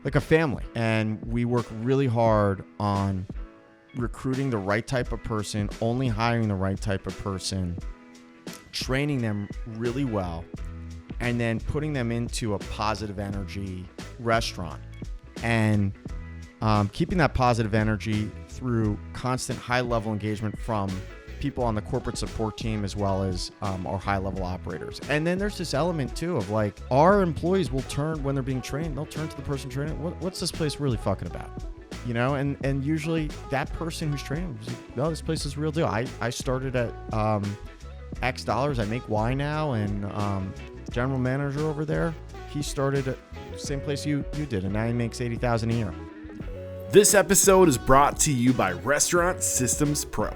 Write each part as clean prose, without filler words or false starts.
like a family. And we work really hard on recruiting the right type of person, only hiring the right type of person, training them really well, and then putting them into a positive energy restaurant. And keeping that positive energy through constant high-level engagement from people on the corporate support team as well as our high-level operators. And then there's this element, too, of like our employees will turn, when they're being trained, they'll turn to the person training. What's this place really fucking about? You know, and usually that person who's training is like, no, this place is the real deal. I started at X dollars. I make Y now. And general manager over there, he started at the same place you did, and now he makes $80,000 a year. This episode is brought to you by Restaurant Systems Pro.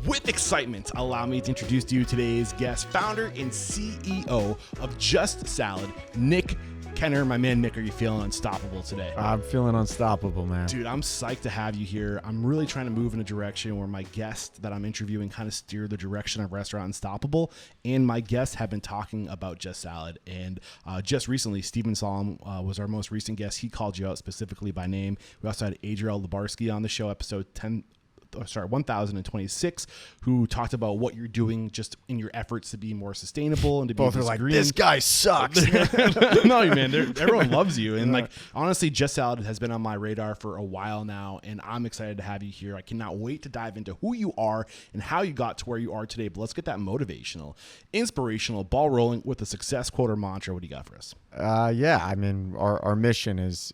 With excitement, allow me to introduce to you today's guest, founder and CEO of Just Salad, Nick Kenner. My man, Nick, are you feeling unstoppable today? I'm feeling unstoppable, man. Dude, I'm psyched to have you here. I'm really trying to move in a direction where my guest that I'm interviewing kind of steer the direction of Restaurant Unstoppable. And my guests have been talking about Just Salad. And just recently, Steven Solom was our most recent guest. He called you out specifically by name. We also had Adriel Labarsky on the show, episode 1026, who talked about what you're doing just in your efforts to be more sustainable and to Both be are like, green. this guy sucks. No, man, everyone loves you. And like, honestly, Just Salad has been on my radar for a while now, and I'm excited to have you here. I cannot wait to dive into who you are and how you got to where you are today. But let's get that motivational, inspirational, ball rolling with a success quote or mantra. What do you got for us? Yeah, I mean, our mission is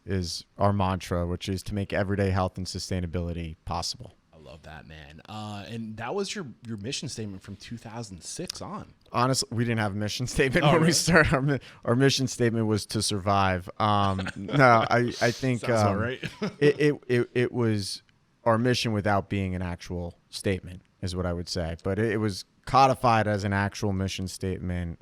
our mantra, which is to make everyday health and sustainability possible. Love that, man. And that was your mission statement from 2006 on. Honestly, we didn't have a mission statement Oh, when really? we started. Our mission statement was to survive. No, I think Sounds all right. it was our mission without being an actual statement is what I would say. But it was codified as an actual mission statement,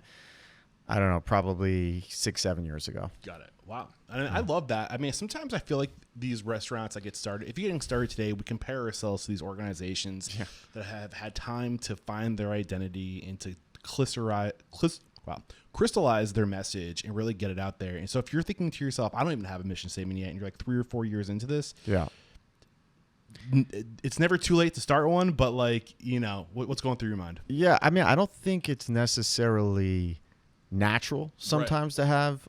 I don't know, probably 6-7 years ago. Got it. Wow. And I love that. I mean, sometimes I feel like these restaurants that get started, if you're getting started today, we compare ourselves to these organizations that have had time to find their identity and to crystallize their message and really get it out there. And so if you're thinking to yourself, I don't even have a mission statement yet, and you're like 3 or 4 years into this, Yeah. it's never too late to start one, but like, you know, what's going through your mind? Yeah, I mean, I don't think it's necessarily natural sometimes to have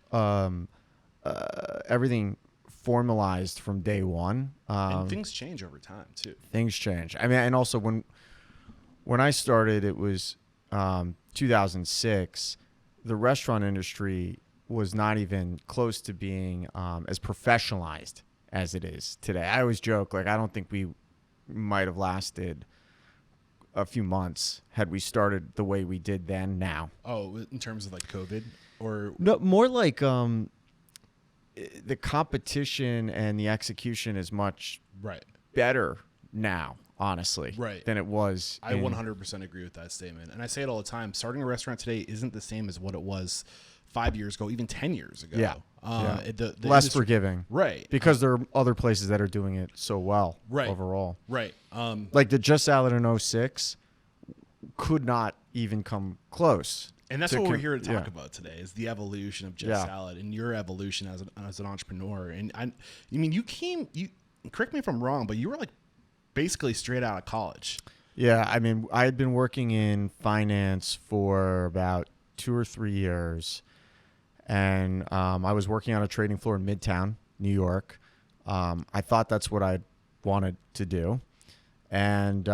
everything formalized from day one. And things change over time too. Things change. I mean, and also when I started, it was 2006. The restaurant industry was not even close to being as professionalized as it is today. I always joke, like, I don't think we might have lasted a few months had we started the way we did then now. Oh, in terms of like COVID or No, more like the competition and the execution is much right. better now, honestly, Right. than it was. I 100% agree with that statement. And I say it all the time. Starting a restaurant today isn't the same as what it was 5 years ago, even 10 years ago. Yeah. The Less industry- forgiving. Right. Because there are other places that are doing it so well Right. overall. Right. Like the Just Salad in 2006 could not even come close. And that's to what we're com- here to talk yeah. about today is the evolution of Just Yeah. Salad and your evolution as an entrepreneur. And I mean, you correct me if I'm wrong, but you were like basically straight out of college. Yeah, I mean, I had been working in finance for about 2 or 3 years, and I was working on a trading floor in Midtown, New York. I thought that's what I wanted to do, and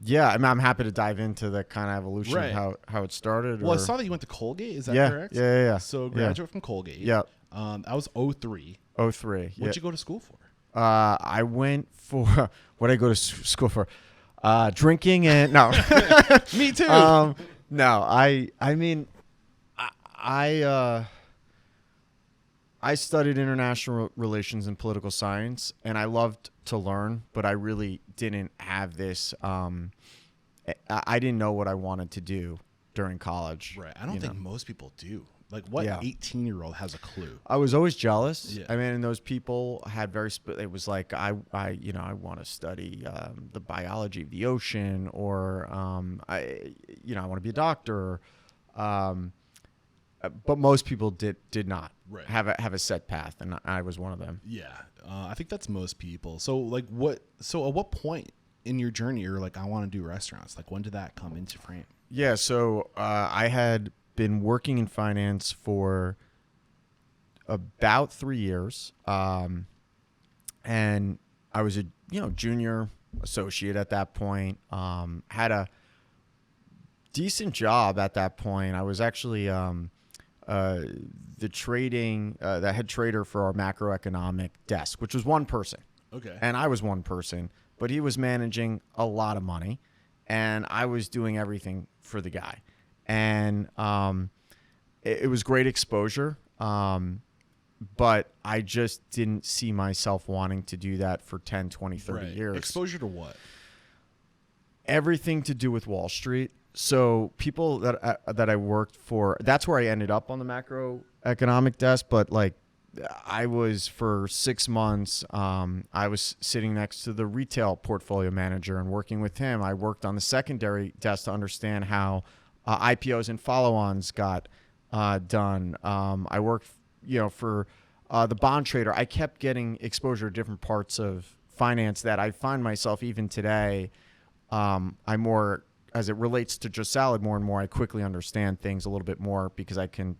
yeah, I mean, I'm happy to dive into the kind of evolution Right. of how it started. Well, I or- saw that you went to Colgate. Is that Yeah, correct? yeah. So graduate from Colgate. Yep. That was 03. 03. What'd you go to school for? I went for what did I go to school for? Drinking and no. Me too. No, I mean, I studied international relations and political science, and I loved to learn, but I really didn't have this. I didn't know what I wanted to do during college. Right. I don't think most people do. Like, what Yeah. 18-year-old has a clue? I was always jealous. Yeah. I mean, and those people had it was like, I want to study the biology of the ocean, or, I want to be a doctor. But most people did not. Right. have a set path, and I was one of them. Yeah. I think that's most people. So like at what point in your journey you're like, I want to do restaurants? Like when did that come into frame? Yeah, so I had been working in finance for about 3 years, and I was a junior associate at that point. Had a decent job at that point. I was actually the head trader for our macroeconomic desk, which was one person. Okay. And I was one person, but he was managing a lot of money, and I was doing everything for the guy. And it was great exposure, but I just didn't see myself wanting to do that for 10, 20, 30 years. Exposure to what? Everything to do with Wall Street. So people that I worked for, that's where I ended up on the macroeconomic desk. But like I was for 6 months, I was sitting next to the retail portfolio manager and working with him. I worked on the secondary desk to understand how IPOs and follow-ons got done. I worked, for the bond trader. I kept getting exposure to different parts of finance that I find myself even today. I more, as it relates to Just Salad, more and more, I quickly understand things a little bit more because I can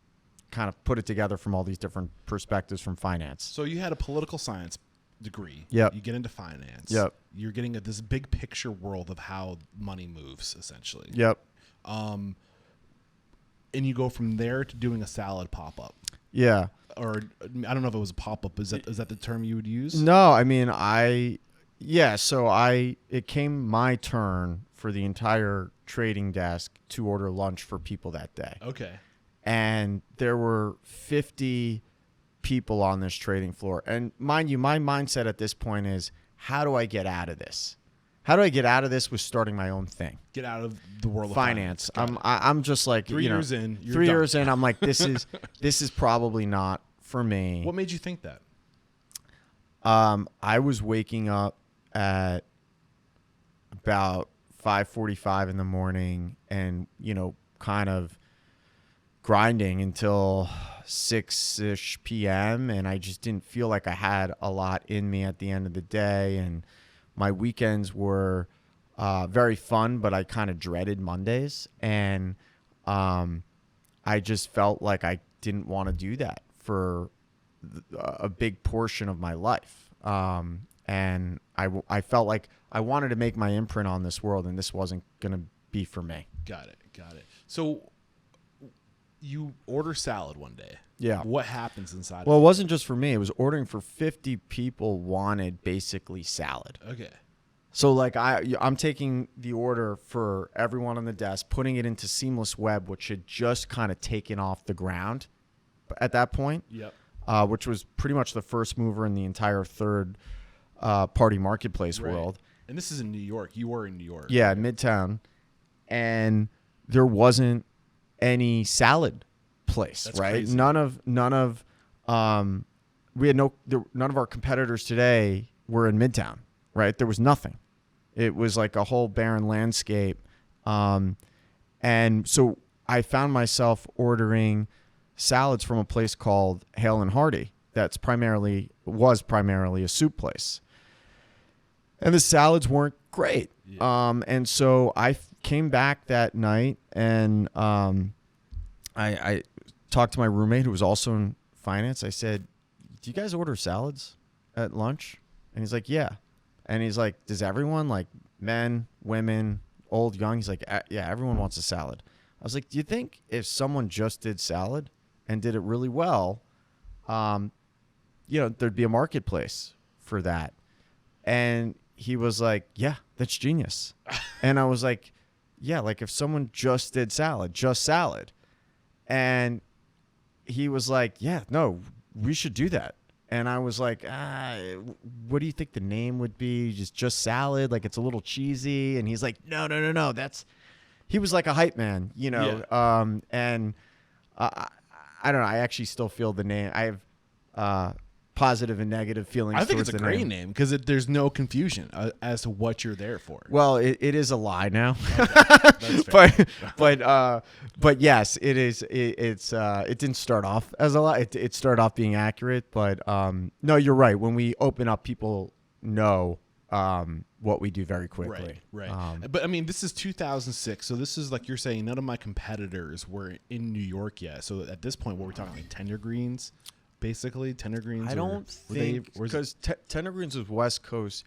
kind of put it together from all these different perspectives from finance. So you had a political science degree. Yep. You get into finance. Yep. You're getting at this big picture world of how money moves, essentially. Yep. And you go from there to doing a salad pop-up. Yeah. Or I don't know if it was a pop-up. Is that the term you would use? No, I mean, it came my turn for the entire trading desk to order lunch for people that day. Okay. And there were 50 people on this trading floor. And mind you, my mindset at this point is, how do I get out of this? How do I get out of this with starting my own thing? Get out of the world of finance. I'm just like 3 years in. 3 years in, I'm like, this is probably not for me. What made you think that? I was waking up at about 5:45 in the morning, and kind of grinding until 6-ish p.m. and I just didn't feel like I had a lot in me at the end of the day. And my weekends were very fun, but I kind of dreaded Mondays. And I just felt like I didn't want to do that for a big portion of my life. And I felt like I wanted to make my imprint on this world, and this wasn't going to be for me. Got it. So you order salad one day. Yeah. What happens inside Well, of it wasn't just for me. It was ordering for 50 people wanted basically salad. it? Okay. So like I'm taking the order for everyone on the desk, putting it into Seamless Web, which had just kind of taken off the ground at that point. Yep. Which was pretty much the first mover in the entire third party marketplace world. And this is in New York. You were in New York. Yeah, Midtown. And there wasn't any salad place, That's right? crazy. None of we had none of our competitors today were in Midtown, right? There was nothing. It was like a whole barren landscape. And so I found myself ordering salads from a place called Hale and Hardy was primarily a soup place. And the salads weren't great. Yeah. And so I came back that night, and I talked to my roommate who was also in finance. I said, do you guys order salads at lunch? And he's like, yeah. And he's like, does everyone, like men, women, old, young? He's like, yeah, everyone wants a salad. I was like, do you think if someone just did salad and did it really well, there'd be a marketplace for that? And he was like, yeah, that's genius. And I was like, yeah, like if someone just did just salad. And he was like, yeah, no, we should do that. And I was like, what do you think the name would be? Just salad? Like it's a little cheesy. And he's like, no. He was like a hype man, Yeah. And I don't know. I actually still feel the name. I have positive and negative feelings. I think towards it's a the great name because there's no confusion as to what you're there for. Well, it is a lie now, That's fair. but yes, it is. It didn't start off as a lie. It started off being accurate, but no, you're right. When we open up, people know what we do very quickly. Right. But I mean, this is 2006, so this is like you're saying. None of my competitors were in New York yet. So at this point, what we're talking like Tender Greens. Basically, Tender Greens. I don't think because Tender Greens was West Coast.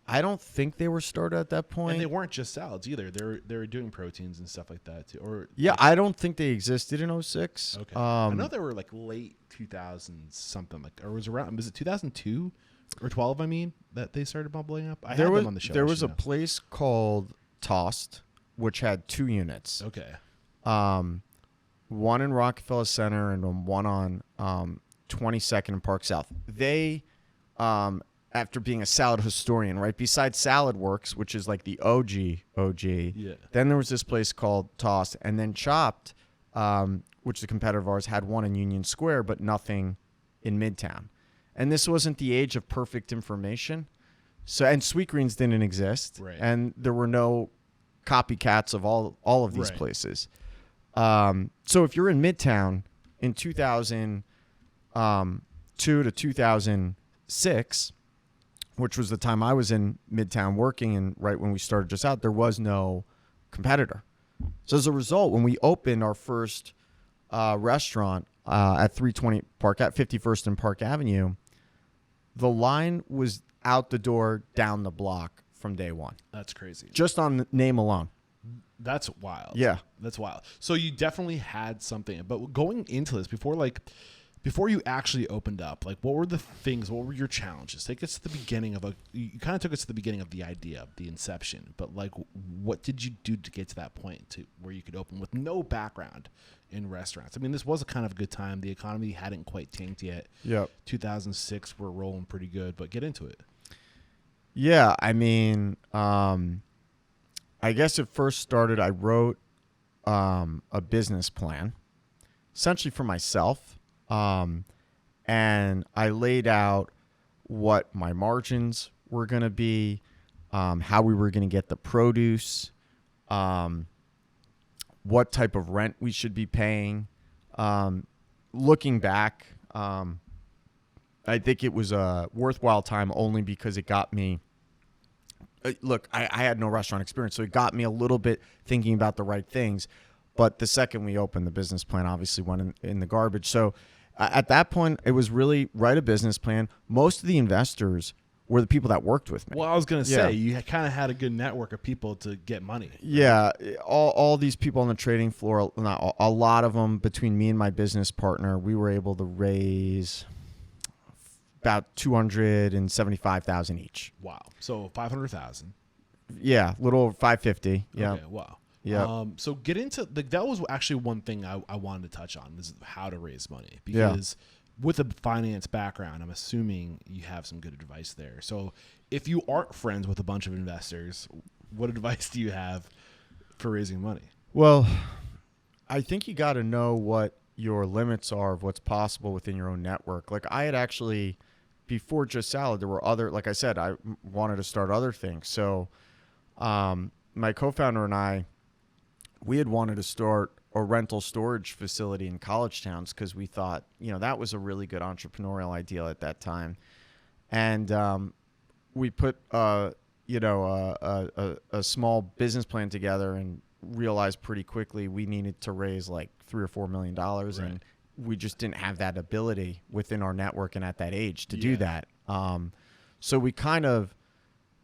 I don't think they were started at that point. And they weren't just salads either. They were doing proteins and stuff like that too. Or yeah, I don't think they existed in 06. Okay, I know they were like late 2000s something like, or was it 2002 or 12? I mean, that they started bubbling up. I had them on the show. There was a place called Tossed, which had 2 units. Okay. One in Rockefeller Center and one on 22nd and Park South. They, after being a salad historian, right, besides Salad Works, which is like the OG, yeah. Then there was this place called Tossed, and then Chopped, which is a competitor of ours, had one in Union Square, but nothing in Midtown. And this wasn't the age of perfect information. So, and Sweet Greens didn't exist, right. And there were no copycats of all of these places. So if you're in Midtown in 2002 to 2006, which was the time I was in Midtown working, and right when we started Just Out, there was no competitor. So as a result, when we opened our first restaurant at 320 Park at 51st and Park Avenue, the line was out the door down the block from day one. That's crazy. Just on the name alone. That's wild. Yeah. That's wild. So you definitely had something. But going into this, before you actually opened up, like what were the things, what were your challenges? Take us to the beginning of you kind of took us to the beginning of the idea, of the inception. But like what did you do to get to that point to where you could open with no background in restaurants? I mean, this was a kind of a good time. The economy hadn't quite tanked yet. Yep. 2006, we're rolling pretty good, but get into it. Yeah, I mean, I guess it first started, I wrote a business plan, essentially for myself, and I laid out what my margins were going to be, how we were going to get the produce, what type of rent we should be paying. Looking back, I think it was a worthwhile time only because it got me. Look, I had no restaurant experience, so it got me a little bit thinking about the right things. But the second we opened, the business plan obviously went in the garbage. So at that point, it was really write a business plan. Most of the investors were the people that worked with me. Well, I was going to say, you kind of had a good network of people to get money. Yeah. All these people on the trading floor, a lot of them, between me and my business partner, we were able to raise about $275,000 each. Wow. So $500,000. Yeah, little over 550. Yeah. Okay, wow. Yeah. So get into that was actually one thing I wanted to touch on, is how to raise money, because with a finance background, I'm assuming you have some good advice there. So if you aren't friends with a bunch of investors, what advice do you have for raising money? Well, I think you got to know what your limits are of what's possible within your own network. Like I had actually, before Just Salad, there were other, like I said, I wanted to start other things. So my co-founder and I, we had wanted to start a rental storage facility in college towns because we thought, that was a really good entrepreneurial idea at that time. And we put, a small business plan together and realized pretty quickly we needed to raise like $3 or $4 million. Right. And we just didn't have that ability within our network and at that age to do that. So we kind of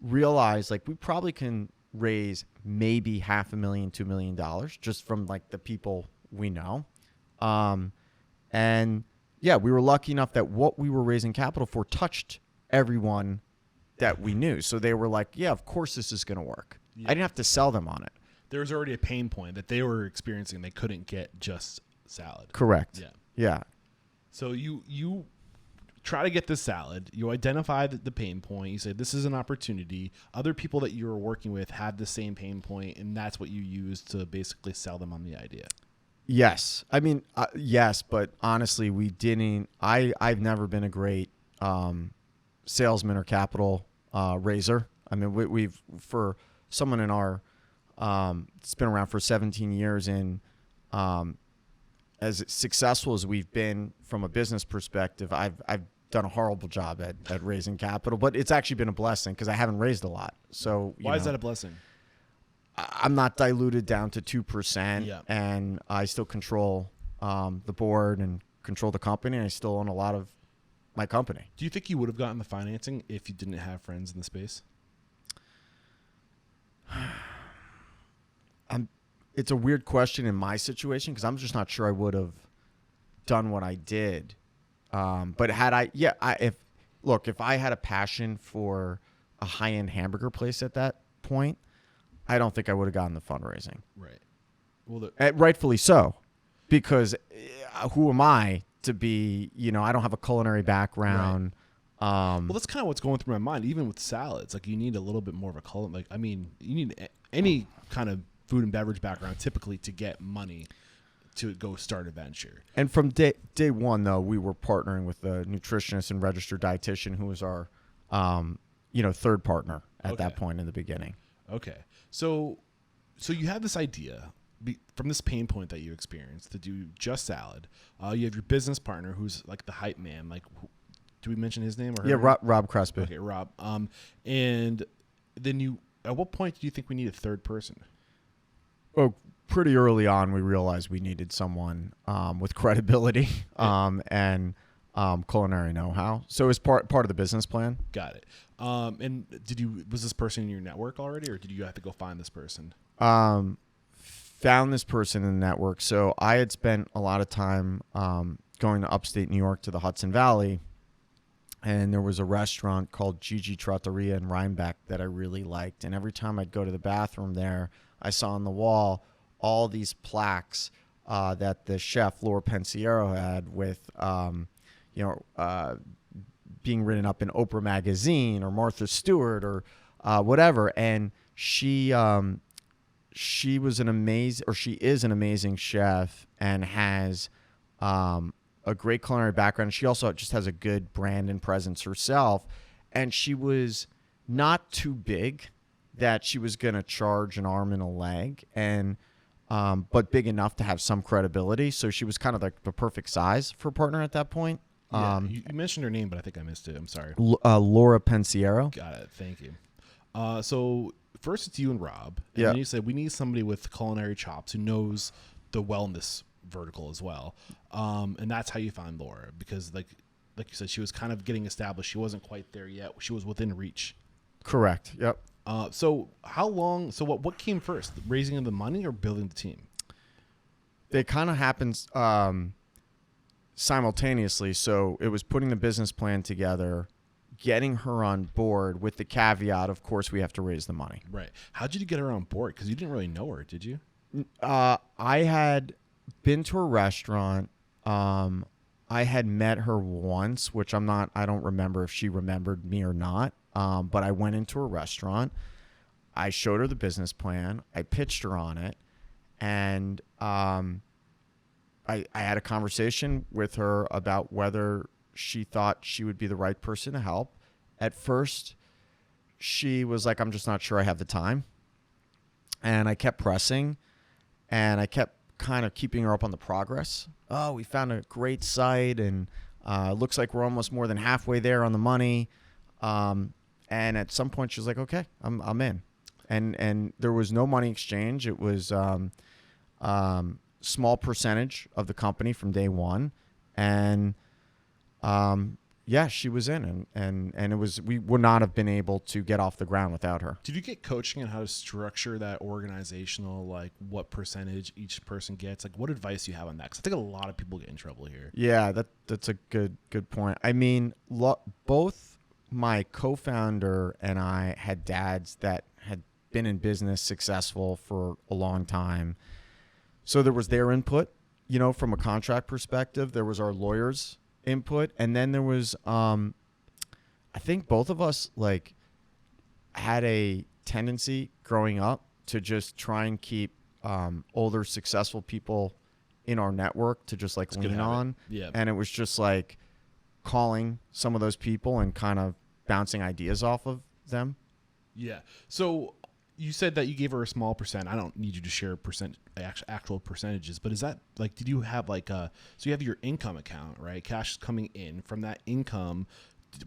realized like we probably can raise maybe $500,000, $2 million just from like the people we know. And yeah, we were lucky enough that what we were raising capital for touched everyone that we knew. So they were like, yeah, of course this is going to work. Yeah. I didn't have to sell them on it. There was already a pain point that they were experiencing. They couldn't get Just Salad. Correct. Yeah. So you try to get this salad. You identify the pain point. You say, this is an opportunity. Other people that you were working with had the same pain point, and that's what you used to basically sell them on the idea. Yes. I mean, yes, but honestly, we didn't. I've never been a great salesman or capital raiser. I mean, we've for someone in our it's been around for 17 years, and as successful as we've been from a business perspective, I've done a horrible job at raising capital, but it's actually been a blessing because I haven't raised a lot. So why is that a blessing? I'm not diluted down to 2%, Yeah. and I still control the board and control the company, and I still own a lot of my company. Do you think you would have gotten the financing if you didn't have friends in the space? It's a weird question in my situation because I'm just not sure I would have done what I did. But had if I had a passion for a high-end hamburger place at that point, I don't think I would have gotten the fundraising. Right. Well, rightfully so, because who am I to be? I don't have a culinary background. Right. Well, that's kind of what's going through my mind. Even with salads, like you need a little bit more of a you need any kind of food and beverage background typically to get money to go start a venture. And from day one, though, we were partnering with a nutritionist and registered dietitian who was our, third partner at that point in the beginning. Okay. So you have this idea from this pain point that you experienced to do Just Salad. You have your business partner who's like the hype man. Like, do we mention his name or her? Yeah, Rob Crespi. Okay, Rob. And then at what point do you think we need a third person? Oh, pretty early on, we realized we needed someone with credibility and culinary know-how. So it was part of the business plan. Got it. And was this person in your network already, or did you have to go find this person? Found this person in the network. So I had spent a lot of time going to upstate New York to the Hudson Valley, and there was a restaurant called Gigi Trattoria in Rhinebeck that I really liked. And every time I'd go to the bathroom there, I saw on the wall all these plaques that the chef Laura Pensiero had with, being written up in Oprah magazine or Martha Stewart or whatever. And she was she is an amazing chef and has a great culinary background. She also just has a good brand and presence herself. And she was not too big that she was going to charge an arm and a leg, and but big enough to have some credibility. So she was kind of like the perfect size for a partner at that point. You mentioned her name, but I think I missed it. I'm sorry. Laura Pensiero. Got it. Thank you. So first it's you and Rob. And Yeah. then you said we need somebody with culinary chops who knows the wellness vertical as well. And that's how you found Laura, because like you said, she was kind of getting established. She wasn't quite there yet. She was within reach. Correct. Yep. So what came first, raising the money or building the team? It kind of happens simultaneously. So it was putting the business plan together, getting her on board with the caveat, of course, we have to raise the money. Right. How did you get her on board? Because you didn't really know her, did you? I had been to a restaurant. I had met her once, which I don't remember if she remembered me or not. But I went into a restaurant. I showed her the business plan. I pitched her on it. And I had a conversation with her about whether she thought she would be the right person to help. At first, she was like, I'm just not sure I have the time. And I kept pressing, and I kept kind of keeping her up on the progress. Oh, we found a great site, and looks like we're almost more than halfway there on the money. And at some point, she was like, okay, I'm in. And there was no money exchange. It was small percentage of the company from day one. And she was in. And it was, we would not have been able to get off the ground without her. Did you get coaching on how to structure that organizational, like what percentage each person gets? Like, what advice do you have on that? Because I think a lot of people get in trouble here. Yeah, that's a good point. I mean, both my co-founder and I had dads that had been in business successful for a long time. So there was their input, from a contract perspective. There was our lawyers' input. And then there was, I think both of us had a tendency growing up to just try and keep older, successful people in our network to just lean on. Yeah. And it was just calling some of those people and kind of bouncing ideas off of them. Yeah. So you said that you gave her a small percent. I don't need you to share actual percentages, but is that like, did you have like so you have your income account, right? Cash is coming in from that income.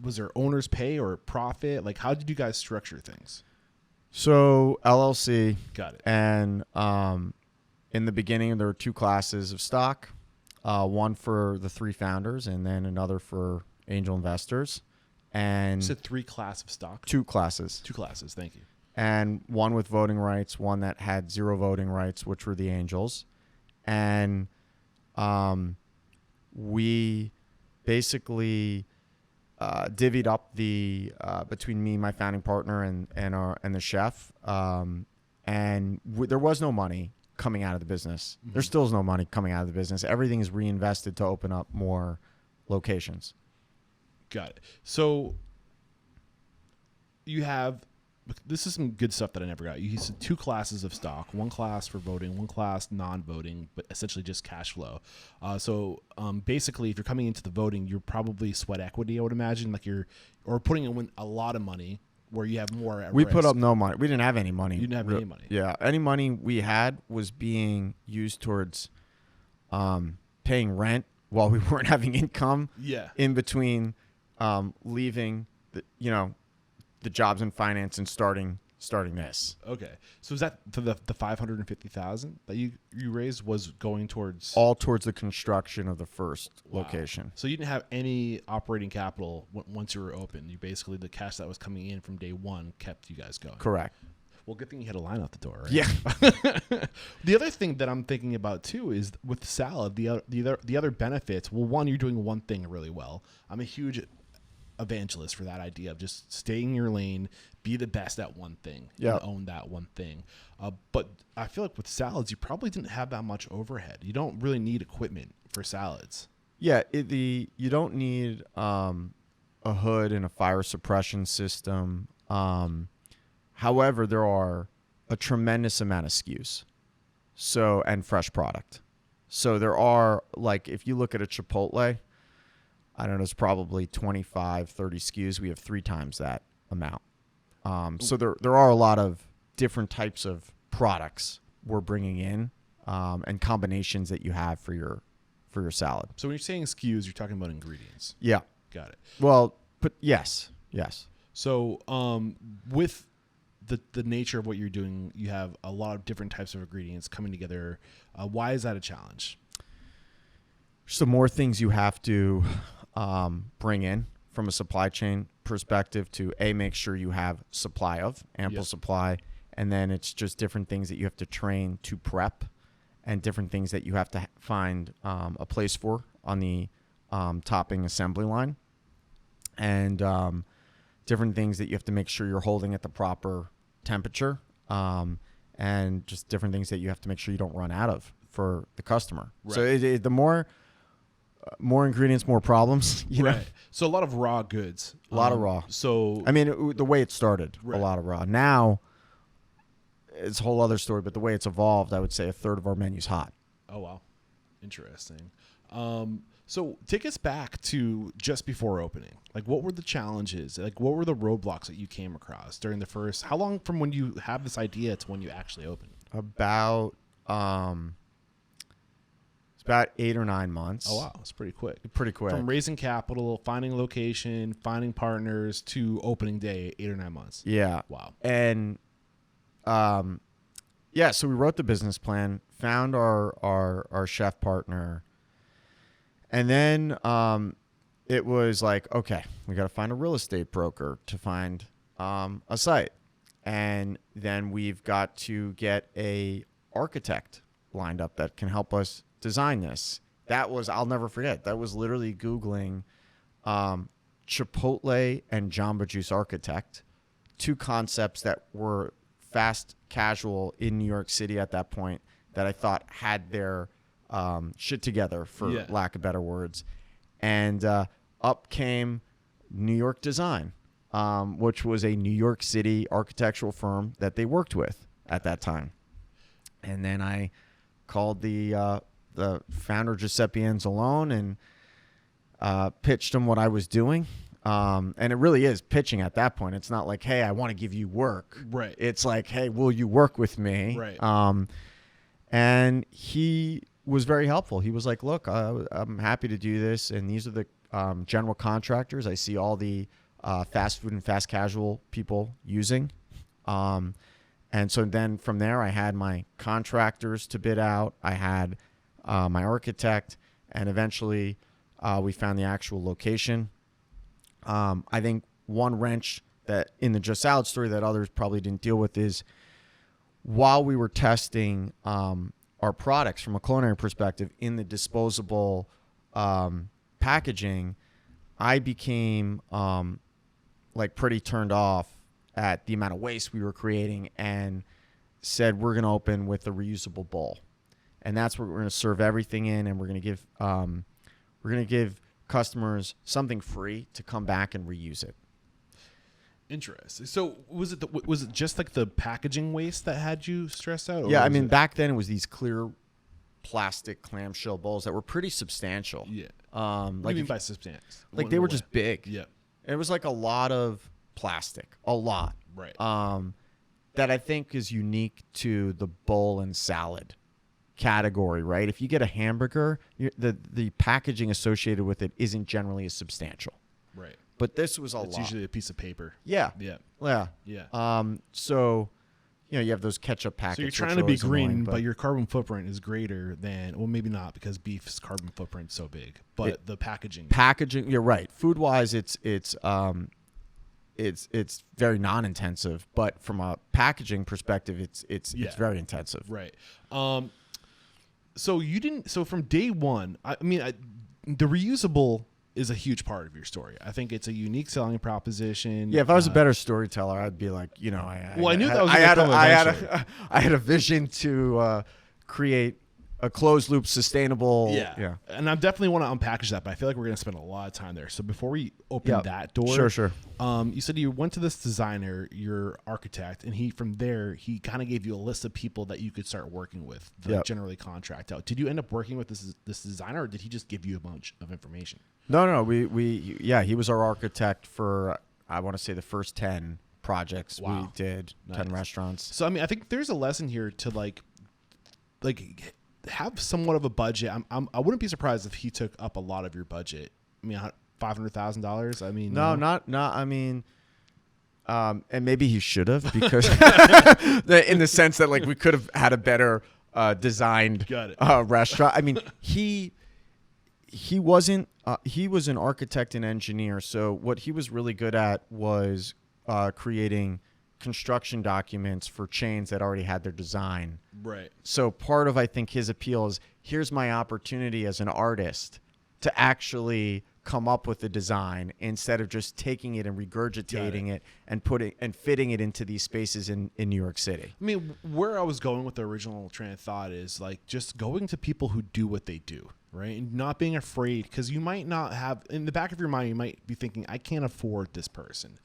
Was there owner's pay or profit? Like, how did you guys structure things? So LLC. Got it. And in the beginning, there were 2 classes of stock, one for the 3 founders and then another for angel investors. And You said 3 classes of stock? 2 classes. 2 classes. Thank you. And one with voting rights, one that had 0 voting rights, which were the angels. And we basically divvied up the between me, my founding partner, and the chef. There was no money coming out of the business. Mm-hmm. There still is no money coming out of the business. Everything is reinvested to open up more locations. Got it. So you have, this is some good stuff that I never got. You said 2 classes of stock, 1 class for voting, 1 class non-voting, but essentially just cash flow. So basically, if you're coming into the voting, you're probably sweat equity, I would imagine, or putting in a lot of money where you have more at We risk. put up no money. We didn't have any money. You didn't have any money. Yeah. Any money we had was being used towards paying rent while we weren't having income. Yeah. In between leaving the jobs in finance and starting this. Okay. So is that for the $550,000 that you raised was going towards all towards the construction of the first Wow. location. So you didn't have any operating capital once you were open. You basically, the cash that was coming in from day one kept you guys going. Correct. Well, good thing you had a line out the door, right? Yeah. The other thing that I'm thinking about too is with salad, the other benefits. Well, one, you're doing one thing really well. I'm a huge evangelist for that idea of just stay in your lane, be the best at one thing, Yeah. and own that one thing. But I feel like with salads, you probably didn't have that much overhead. You don't really need equipment for salads. Yeah. You don't need a hood and a fire suppression system. However, there are a tremendous amount of SKUs, and fresh product. So there are, like, if you look at a Chipotle, I don't know, it's probably 25, 30 SKUs. We have 3 times that amount. So there are a lot of different types of products we're bringing in, and combinations that you have for your salad. So when you're saying SKUs, you're talking about ingredients. Yeah. Got it. Well, but yes. So with the nature of what you're doing, you have a lot of different types of ingredients coming together. Why is that a challenge? So more things you have to bring in from a supply chain perspective to make sure you have ample supply. And then it's just different things that you have to train to prep, and different things that you have to find a place for on the topping assembly line, and different things that you have to make sure you're holding at the proper temperature, and just different things that you have to make sure you don't run out of for the customer. Right. So the more ingredients, more problems, you know? So a lot of raw goods. A lot of raw. So I mean, the way it started, Right. a lot of raw. Now, it's a whole other story, but the way it's evolved, I would say 1/3 of our menu's hot. Oh, wow. Interesting. So take us back to just before opening. Like, what were the challenges? Like, what were the roadblocks that you came across during the first, how long from when you have this idea to when you actually open? About, it's about 8 or 9 months. Oh, wow. It's pretty quick. Pretty quick. From raising capital, finding location, finding partners to opening day, 8 or 9 months. Yeah. Wow. And, so we wrote the business plan, found our chef partner, and then it was like, okay, we got to find a real estate broker to find a site. And then we've got to get a architect lined up that can help us design this. I'll never forget, that was literally Googling Chipotle and Jamba Juice architect, 2 concepts that were fast casual in New York City at that point that I thought had their shit together, for lack of better words. And up came New York Design, which was a New York City architectural firm that they worked with at that time. And then I called the founder, Giuseppe Anzalone, and pitched him what I was doing. And it really is pitching at that point. It's not like, hey, I want to give you work. Right. It's like, hey, will you work with me? Right. And he was very helpful. He was like, look, I'm happy to do this. And these are the general contractors I see all the fast food and fast casual people using. And so then from there, I had my contractors to bid out. I had my architect, and eventually we found the actual location. I think one wrench that in the Just Salad story that others probably didn't deal with is while we were testing our products from a culinary perspective in the disposable packaging, I became like pretty turned off at the amount of waste we were creating and said we're going to open with a reusable bowl. And that's where we're going to serve everything in, and we're going to give customers something free to come back and reuse it. Interesting. So was it just like the packaging waste that had you stressed out? Yeah, I mean, back then it was these clear plastic clamshell bowls that were pretty substantial. Yeah. What do you mean by substantial? Like they were just big. Yeah. It was like a lot of plastic, a lot. Right. That I think is unique to the bowl and salad category, right? If you get a hamburger, the packaging associated with it isn't generally as substantial. Right. But this was It's usually a piece of paper. Yeah. Yeah. Yeah. Yeah. So, you have those ketchup packets. So you're trying to be green, but your carbon footprint is greater than, well, maybe not because beef's carbon footprint's so big, but the packaging. Packaging, you're right. Food wise, it's very non-intensive, but from a packaging perspective, it's very intensive. Right. So from day one, the reusable is a huge part of your story. I think it's a unique selling proposition. Yeah, if I was a better storyteller, I'd be like, I had a vision to create a closed loop sustainable. Yeah. And I definitely want to unpackage that, but I feel like we're going to spend a lot of time there. So before we open that door, sure. You said you went to this designer, your architect, and from there, he kind of gave you a list of people that you could start working with, generally contract out. Did you end up working with this designer, or did he just give you a bunch of information? No. He was our architect for, I want to say, the first 10 projects we did, nice. 10 restaurants. So, I think there's a lesson here to like have somewhat of a budget. I wouldn't be surprised if he took up a lot of your budget. $500,000. I mean, no, not. I mean, and maybe he should have, because in the sense that like we could have had a better designed restaurant. I mean, he wasn't. He was an architect and engineer, so what he was really good at was creating construction documents for chains that already had their design. Right. So part of, I think, his appeal is, here's my opportunity as an artist to actually come up with the design instead of just taking it and regurgitating it and fitting it into these spaces in New York City. I mean, where I was going with the original train of thought is like just going to people who do what they do, right? And not being afraid, because you might not have, in the back of your mind, you might be thinking, I can't afford this person.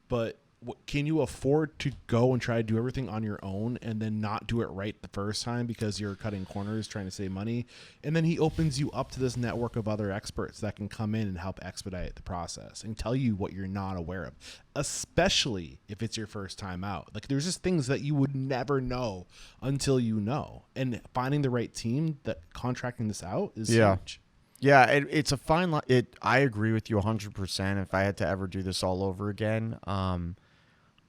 But can you afford to go and try to do everything on your own and then not do it right the first time because you're cutting corners trying to save money? And then he opens you up to this network of other experts that can come in and help expedite the process and tell you what you're not aware of, especially if it's your first time out. Like, there's just things that you would never know until you know. And finding the right team that contracting this out is huge. Yeah, it's a fine line. I agree with you 100%. If I had to ever do this all over again,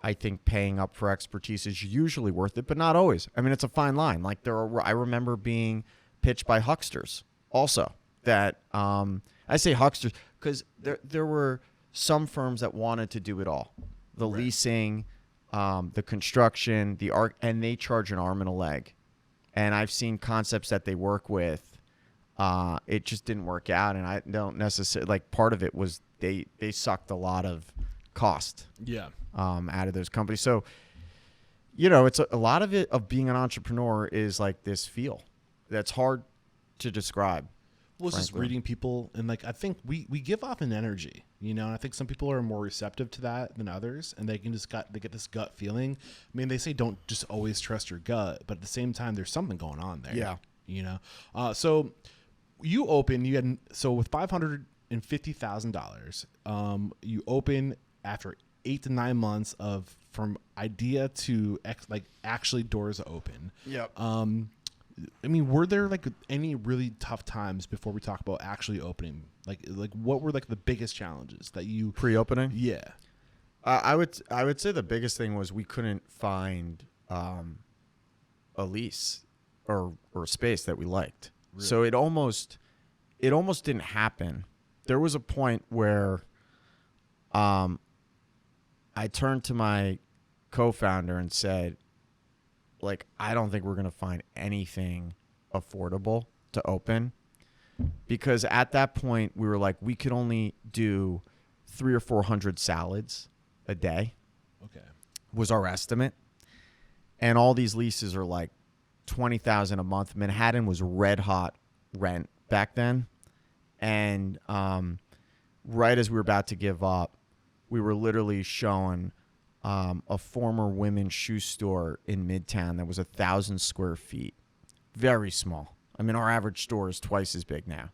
I think paying up for expertise is usually worth it, but not always. I mean, it's a fine line. Like I remember being pitched by hucksters also that I say hucksters because there were some firms that wanted to do it all. The leasing, the construction, the art, and they charge an arm and a leg. And I've seen concepts that they work with. It just didn't work out, and I don't necessarily like. Part of it was they sucked a lot of cost out of those companies. So it's a lot of it of being an entrepreneur is like this feel that's hard to describe. Well, it's just reading people, and like I think we give off an energy, and I think some people are more receptive to that than others, and they get this gut feeling. I mean, they say don't just always trust your gut, but at the same time, there's something going on there. Yeah, So you opened, with 500 $150,000. You open after 8 to 9 months of from idea to actually doors open. Yep. I mean, were there like any really tough times before we talk about actually opening? Like what were like the biggest challenges that you Pre-opening? Yeah. I would say the biggest thing was we couldn't find a lease or space that we liked. Really? So it almost didn't happen. There was a point where I turned to my co-founder and said, like, I don't think we're going to find anything affordable to open, because at that point we were like, we could only do 300 or 400 salads a day. Okay. Was our estimate. And all these leases are like $20,000 a month. Manhattan was red hot rent back then. And right as we were about to give up, we were literally showing a former women's shoe store in Midtown that was 1,000 square feet. Very small. I mean, our average store is twice as big now.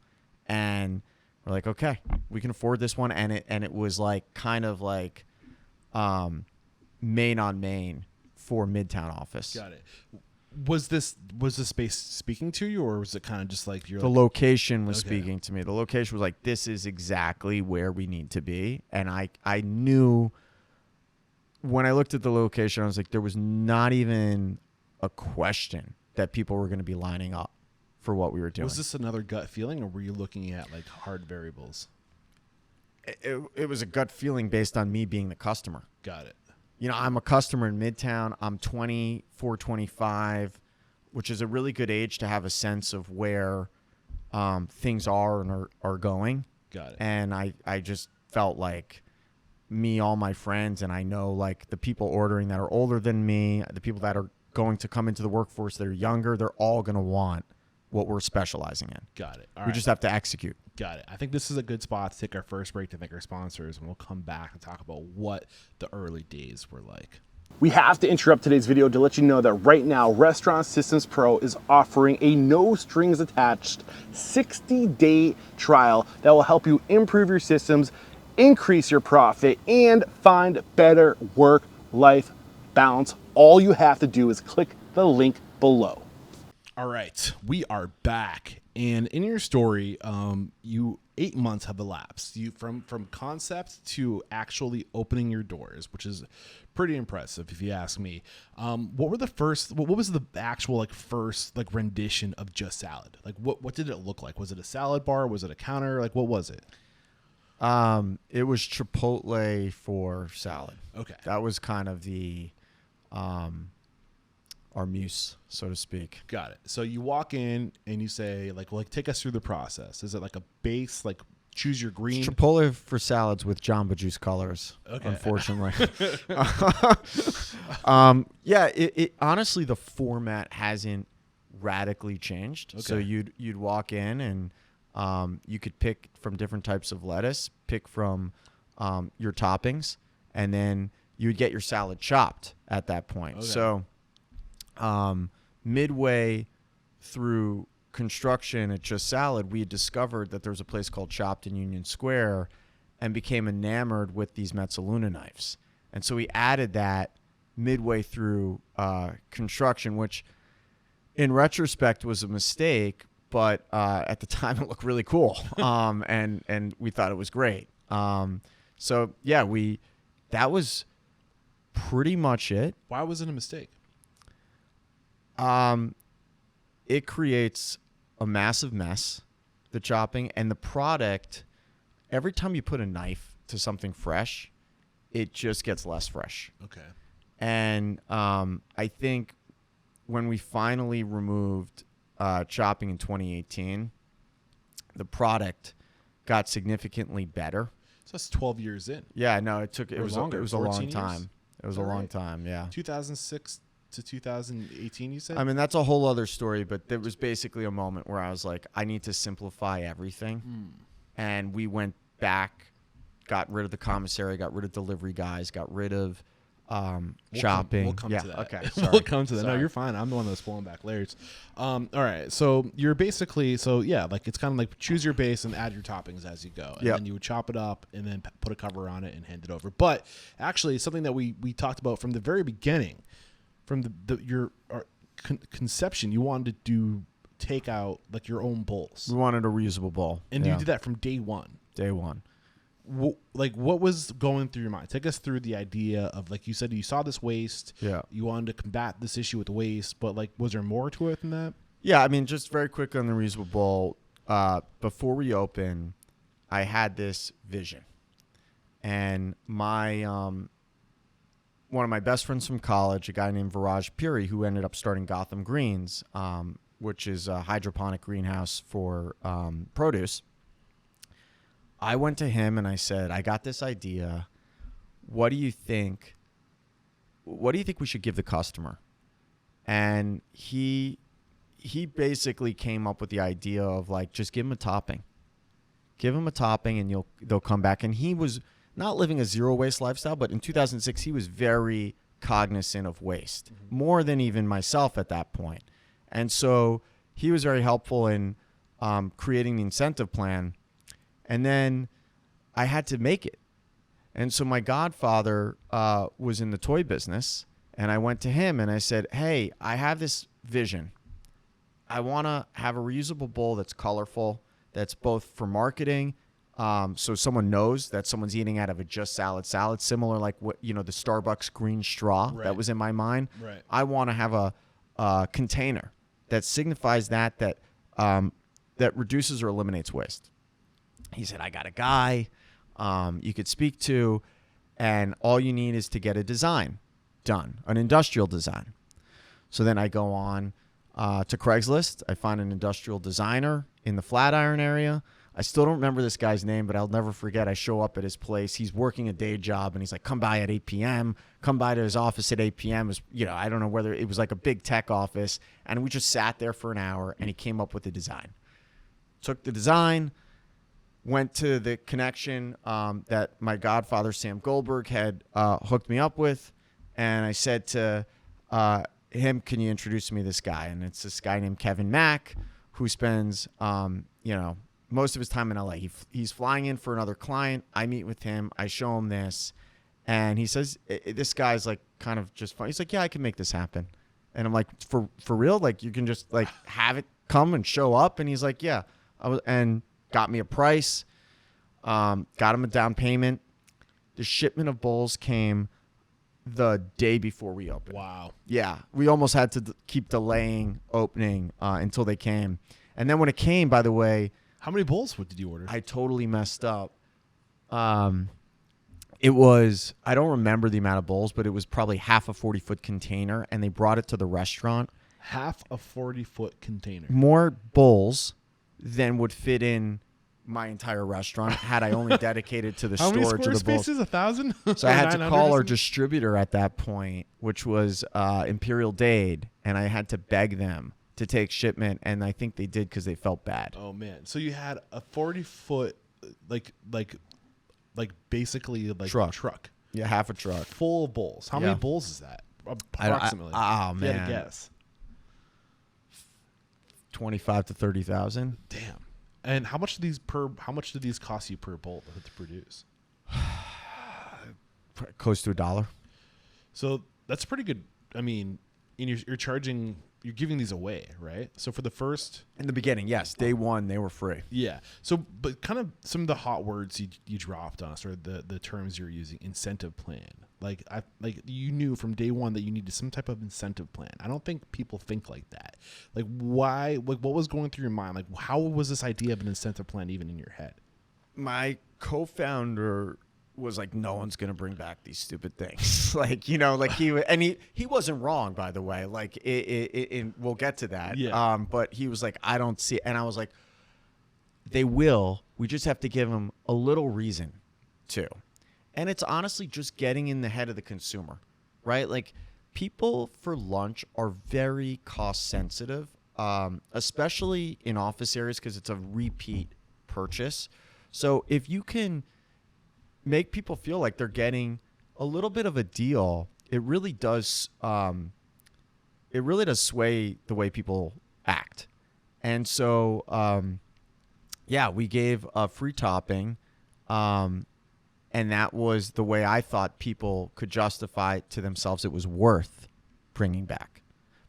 And we're like, okay, we can afford this one. And it was like kind of like main on main for Midtown office. Got it. Was the space speaking to you, or was it kind of just like the location was speaking to me? The location was like, this is exactly where we need to be. And I knew when I looked at the location, I was like, there was not even a question that people were going to be lining up for what we were doing. Was this another gut feeling, or were you looking at like hard variables? It was a gut feeling based on me being the customer. Got it. You know, I'm a customer in Midtown. I'm 24, 25, which is a really good age to have a sense of where things are and are going. Got it. And I just felt like me, all my friends, and I know like the people ordering that are older than me, the people that are going to come into the workforce that are younger, they're all going to want what we're specializing in. Got it. We just have to execute. Got it. I think this is a good spot to take our first break to thank our sponsors, and we'll come back and talk about what the early days were like. We have to interrupt today's video to let you know that right now, Restaurant Systems Pro is offering a no strings attached 60-day trial that will help you improve your systems, increase your profit, and find better work-life balance. All you have to do is click the link below. All right, we are back. And in your story, 8 months have elapsed. You from concept to actually opening your doors, which is pretty impressive if you ask me. What was the actual first rendition of Just Salad? Like what did it look like? Was it a salad bar? Was it a counter? Like what was it? It was Chipotle for salad. Okay. That was kind of the our muse, so to speak. Got it. So you walk in and you say take us through the process. Is it like a base, choose your green? Chipotle for salads with Jamba Juice colors, okay. Unfortunately. Yeah, it honestly, the format hasn't radically changed. Okay. So you'd walk in and you could pick from different types of lettuce, pick from your toppings, and then you would get your salad chopped at that point. Okay. So midway through construction at Just Salad, we had discovered that there was a place called Chopped in Union Square and became enamored with these Mezzaluna knives. And so we added that midway through construction, which in retrospect was a mistake, but at the time it looked really cool. And we thought it was great. So yeah, that was pretty much it. Why was it a mistake? It creates a massive mess, the chopping, and the product. Every time you put a knife to something fresh, it just gets less fresh. Okay. And I think when we finally removed chopping in 2018, the product got significantly better. So that's 12 years in. Yeah, no, it was longer. It was a long time. Years? It was a long time, yeah. 2006 to 2018, you said? I mean, that's a whole other story, but there was basically a moment where I was like, I need to simplify everything. And we went back, got rid of the commissary, got rid of delivery guys, got rid of shopping. We'll come yeah. to that. Okay. Sorry. We'll come to that. No, Sorry. you're fine. I'm the one that's pulling back layers. All right. So you're basically, like it's kind of like choose your base and add your toppings as you go. And Yep. then you would chop it up and then put a cover on it and hand it over. But actually something that we talked about from the very beginning, from your conception, you wanted to take out like your own bowls. We wanted a reusable bowl. And yeah. you did that from day one. Day one. What was going through your mind? Take us through the idea of, like you said, you saw this waste. Yeah. You wanted to combat this issue with waste, but like, was there more to it than that? Yeah, I mean, just very quick on the reusable bowl. Before we open, I had this vision, and my one of my best friends from college, a guy named Viraj Puri, who ended up starting Gotham Greens, which is a hydroponic greenhouse for produce. I went to him and I said, I got this idea. What do you think? What do you think we should give the customer? And he basically came up with the idea of like, just give them a topping. Give them a topping and they'll come back. And he was not living a zero waste lifestyle, but in 2006, he was very cognizant of waste, more than even myself at that point. And so he was very helpful in creating the incentive plan. And then I had to make it. And so my godfather was in the toy business, and I went to him and I said, hey, I have this vision. I want to have a reusable bowl that's colorful, that's both for marketing, so someone knows that someone's eating out of a Just Salad salad, similar like what the Starbucks green straw that was in my mind. Right. I want to have a container that signifies that reduces or eliminates waste. He said, I got a guy you could speak to, and all you need is to get a design done, an industrial design. So then I go on to Craigslist. I find an industrial designer in the Flatiron area. I still don't remember this guy's name, but I'll never forget. I show up at his place. He's working a day job, and he's like, come by at 8 p.m. Come by to his office at 8 p.m. It was, I don't know whether it was like a big tech office, and we just sat there for an hour, and he came up with a design. Took the design, went to the connection that my godfather, Sam Goldberg, had hooked me up with. And I said to him, can you introduce me to this guy? And it's this guy named Kevin Mack, who spends, most of his time in LA. He's flying in for another client. I meet with him. I show him this. And he says, this guy's like kind of just fun. He's like, yeah, I can make this happen. And I'm like, for real? Like, you can just like have it come and show up? And he's like, yeah. And got me a price, got him a down payment. The shipment of bowls came the day before we opened. Wow. Yeah. We almost had to keep delaying opening until they came. And then when it came, by the way, how many bowls did you order? I totally messed up. It was, I don't remember the amount of bowls, but it was probably half a 40-foot container, and they brought it to the restaurant. Half a 40-foot container. More bowls than would fit in my entire restaurant had I only dedicated to the How storage many of square the bowls. spaces? 1,000? So I had to call our distributor at that point, which was Imperial Dade, and I had to beg them to take shipment, and I think they did because they felt bad. Oh man! So you had a 40-foot, like basically like truck. Yeah, half a truck full of bowls. How many bowls is that approximately? Oh man, if you had to guess. 25 to 30,000. Damn. And how much do these cost you per bowl to produce? Close to $1. So that's pretty good. I mean, and you're giving these away, right? So for the first, in the beginning, yes, day one they were free. Yeah. So, but kind of some of the hot words you dropped on us, or the terms you're using, incentive plan. Like you knew from day one that you needed some type of incentive plan. I don't think people think like that. Like why? Like what was going through your mind? Like how was this idea of an incentive plan even in your head? My co-founder was like, no one's gonna bring back these stupid things. Like he wasn't wrong, by the way. Like we'll get to that. Yeah. But he was like, I don't see it. And I was like, they will. We just have to give them a little reason to. And it's honestly just getting in the head of the consumer, right? Like people for lunch are very cost sensitive, especially in office areas because it's a repeat purchase. So if you can make people feel like they're getting a little bit of a deal it really does sway the way people act. And so, yeah, we gave a free topping, and that was the way I thought people could justify to themselves it was worth bringing back.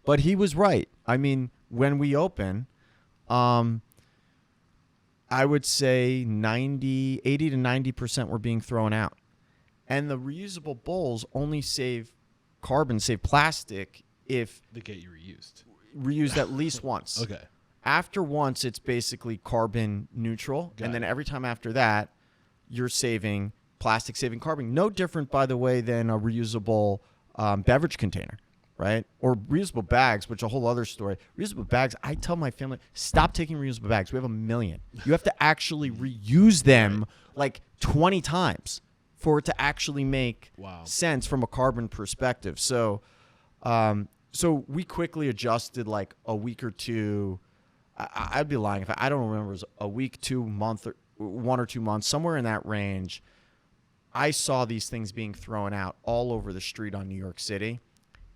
But he was right. I mean, when we open, I would say 80 to 90% were being thrown out. And the reusable bowls only save carbon, save plastic if They get you reused. reused at least once. Okay. After once, it's basically carbon neutral. Got And then it. every time after that, you're saving plastic, saving carbon. No different, by the way, than a reusable beverage container, right? Or reusable bags, which is a whole other story. Reusable bags, I tell my family, stop taking reusable bags. We have 1 million. You have to actually reuse them like 20 times for it to actually make sense from a carbon perspective. So, so we quickly adjusted like a week or two. I'd be lying if I don't remember. It was a week, 2 month, or 1 or 2 months, somewhere in that range. I saw these things being thrown out all over the street on New York City,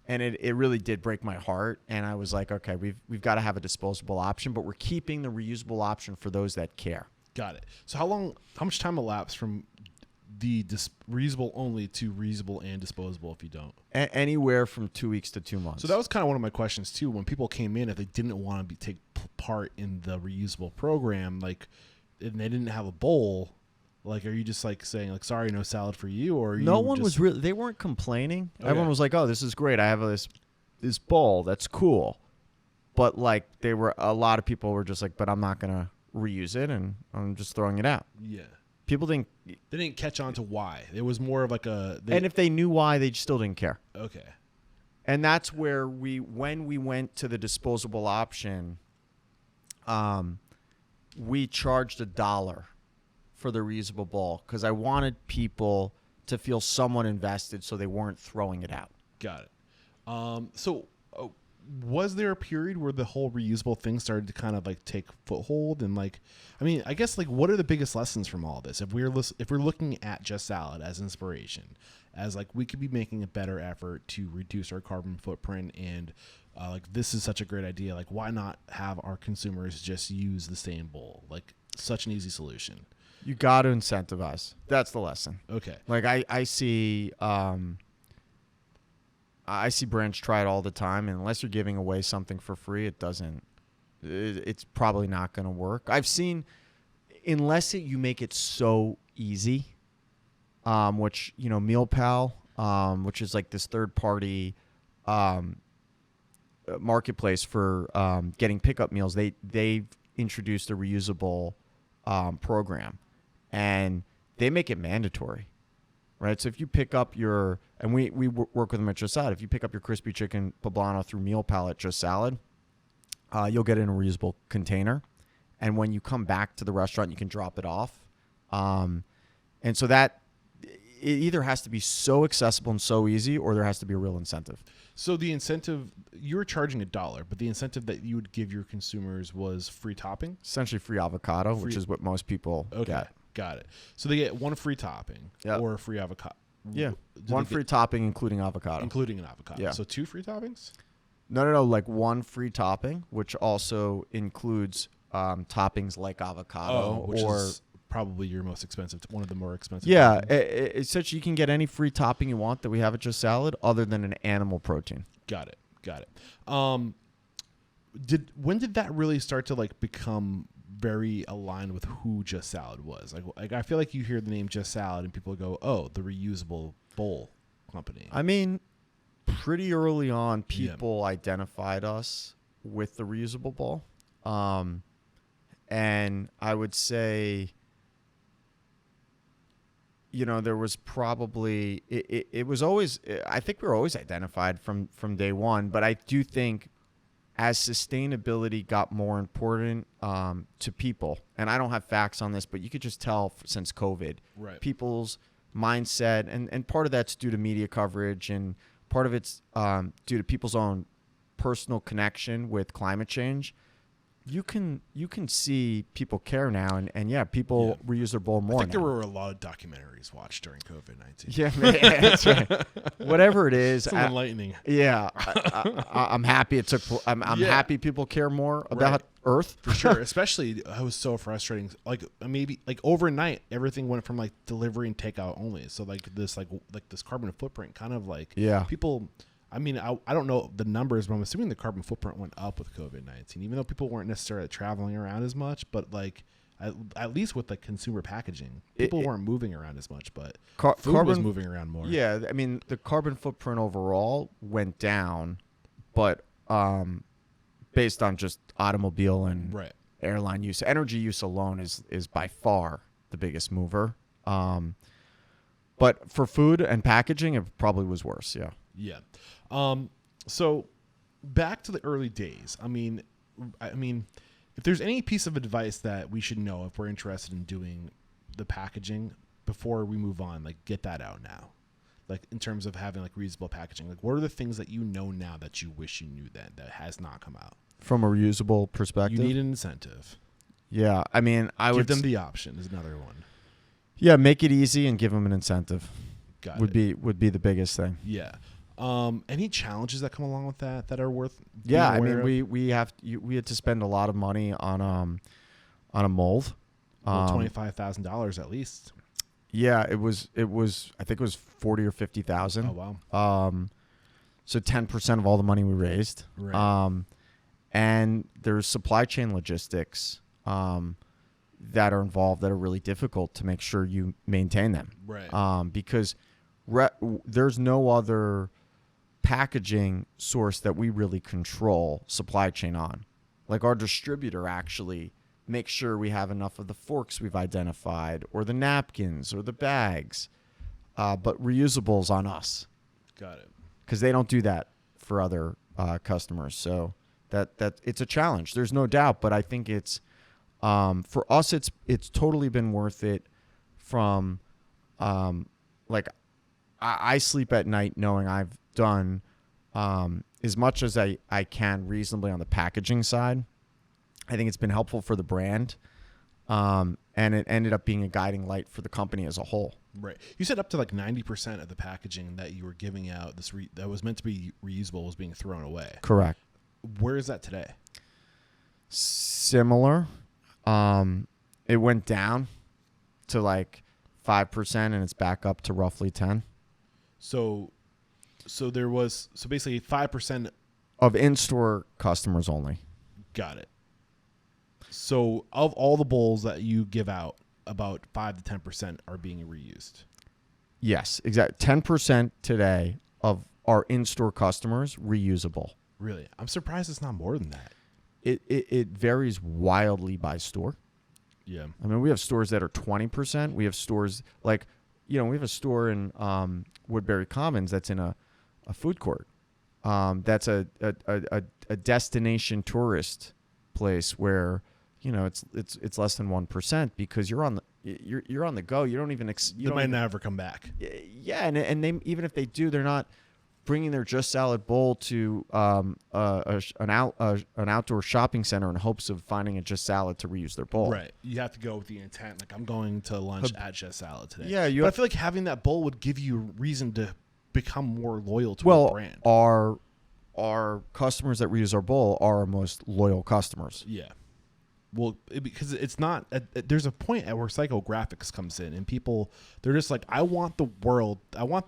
and it really did break my heart. And I was like, okay, we've got to have a disposable option, but we're keeping the reusable option for those that care. Got it. So how much time elapsed from the reusable only to reusable and disposable if you don't? Anywhere from 2 weeks to 2 months. So that was kind of one of my questions too. When people came in, if they didn't want to take part in the reusable program, like, and they didn't have a bowl, like, are you just like saying like, sorry, no salad for you? Or no one was really, they weren't complaining. Okay. Everyone was like, oh, this is great. I have this bowl. That's cool. But like a lot of people were just like, but I'm not going to reuse it and I'm just throwing it out. Yeah. People They didn't catch on to why. It was more of like and if they knew why, they still didn't care. Okay. And that's where when we went to the disposable option, we charged $1 for the reusable bowl because I wanted people to feel somewhat invested so they weren't throwing it out. Got it. So was there a period where the whole reusable thing started to kind of like take foothold? And like, I mean, I guess like, what are the biggest lessons from all this? If we're looking at Just Salad as inspiration, as like we could be making a better effort to reduce our carbon footprint, and like this is such a great idea. Like, why not have our consumers just use the same bowl? Like, such an easy solution. You got to incentivize. That's the lesson. Okay. Like I see brands try it all the time, and unless you're giving away something for free, it's probably not going to work. I've seen, unless you make it so easy, which, MealPal, which is like this third party marketplace for getting pickup meals, they've introduced a reusable program, and they make it mandatory. Right, so if you pick up and we work with them at Just Salad. If you pick up your crispy chicken poblano through MealPal at Just Salad, you'll get it in a reusable container, and when you come back to the restaurant, you can drop it off. And so that it either has to be so accessible and so easy, or there has to be a real incentive. So the incentive, you were charging $1, but the incentive that you would give your consumers was free topping? Essentially free avocado, which is what most people get. Got it. So they get one free topping or a free avocado. Yeah, one free topping, including avocado. Including an avocado. Yeah. So 2 free toppings? No. Like one free topping, which also includes toppings like avocado, which is probably your most expensive, one of the more expensive. Yeah, it's such you can get any free topping you want that we have at Just Salad, other than an animal protein. Got it. When did that really start to like become very aligned with who Just Salad was? Like I feel like you hear the name Just Salad and people go, oh, the reusable bowl company. I mean, pretty early on, people identified us with the reusable bowl. And I would say, there was probably, it was always, I think we were always identified from day one, but I do think as sustainability got more important to people, and I don't have facts on this, but you could just tell since COVID, people's mindset, and part of that's due to media coverage, and part of it's due to people's own personal connection with climate change. you can see people care now, and yeah, people reuse their bowl more. I think now. there were a lot of documentaries watched during COVID-19. Yeah, man, that's right. Whatever it is, It's enlightening. Yeah, I'm happy it took. I'm happy people care more about Earth for sure. Especially, it was so frustrating. Like maybe like overnight, everything went from like delivery and takeout only. So like this carbon footprint kind of like people. I mean, I don't know the numbers, but I'm assuming the carbon footprint went up with COVID-19, even though people weren't necessarily traveling around as much. But like at least with like consumer packaging, people weren't moving around as much, but food was moving around more. Yeah, I mean, the carbon footprint overall went down, but based on just automobile and airline use, energy use alone is by far the biggest mover. But for food and packaging, it probably was worse. Yeah. Yeah. So back to the early days. I mean, if there's any piece of advice that we should know if we're interested in doing the packaging before we move on, like get that out now. Like in terms of having like reusable packaging, like what are the things that you know now that you wish you knew then that has not come out? From a reusable perspective, you need an incentive. Yeah, I mean, I would give them the option is another one. Yeah, make it easy and give them an incentive. Would be the biggest thing. Yeah. Any challenges that come along with that are worth? Yeah, I mean, we had to spend a lot of money on a mold. $25,000 at least. Yeah, it was. I think it was 40 or 50,000. Oh wow. So 10% of all the money we raised. Right. And there's supply chain logistics that are involved that are really difficult to make sure you maintain them. Right. Because there's no other packaging source that we really control supply chain on. Like our distributor actually makes sure we have enough of the forks we've identified or the napkins or the bags, but reusables on us. Got it. Because they don't do that for other customers. So that it's a challenge. There's no doubt, but I think it's for us it's totally been worth it. From like I sleep at night knowing I've done as much as I can reasonably on the packaging side. I think it's been helpful for the brand, and it ended up being a guiding light for the company as a whole. Right. You said up to like 90% of the packaging that you were giving out that was meant to be reusable was being thrown away. Correct. Where is that today? Similar. It went down to like 5%, and it's back up to roughly 10. So basically 5% of in-store customers only. Got it. So of all the bowls that you give out, about 5 to 10% are being reused. Yes, exactly. 10% today of our in-store customers reusable. Really? I'm surprised it's not more than that. It varies wildly by store. Yeah. I mean, we have stores that are 20%. We have stores like, we have a store in Woodbury Commons that's in a food court. That's a destination tourist place where, it's less than 1% because you're on the go. You don't even They might never come back. Yeah, and they, even if they do, they're not bringing their Just Salad bowl to an outdoor shopping center in hopes of finding a Just Salad to reuse their bowl. Right. You have to go with the intent. Like, I'm going to lunch at Just Salad today. Yeah. But I feel like having that bowl would give you reason to become more loyal to a brand. Our customers that reuse our bowl are our most loyal customers. Yeah. Well, because it's not, there's a point at where psychographics comes in and people, they're just like, I want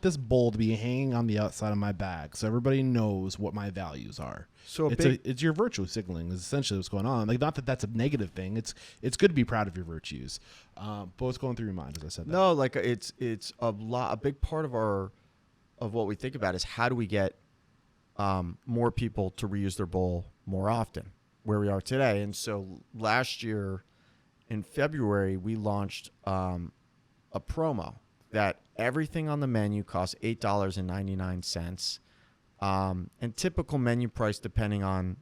this bowl to be hanging on the outside of my bag so everybody knows what my values are. So it's your virtue signaling is essentially what's going on. Like, not that that's a negative thing. It's good to be proud of your virtues. But what's going through your mind as I said that? No, like it's a big part of what we think about is how do we get more people to reuse their bowl more often, where we are today. And so last year in February, we launched a promo that everything on the menu costs $8.99. And typical menu price, depending on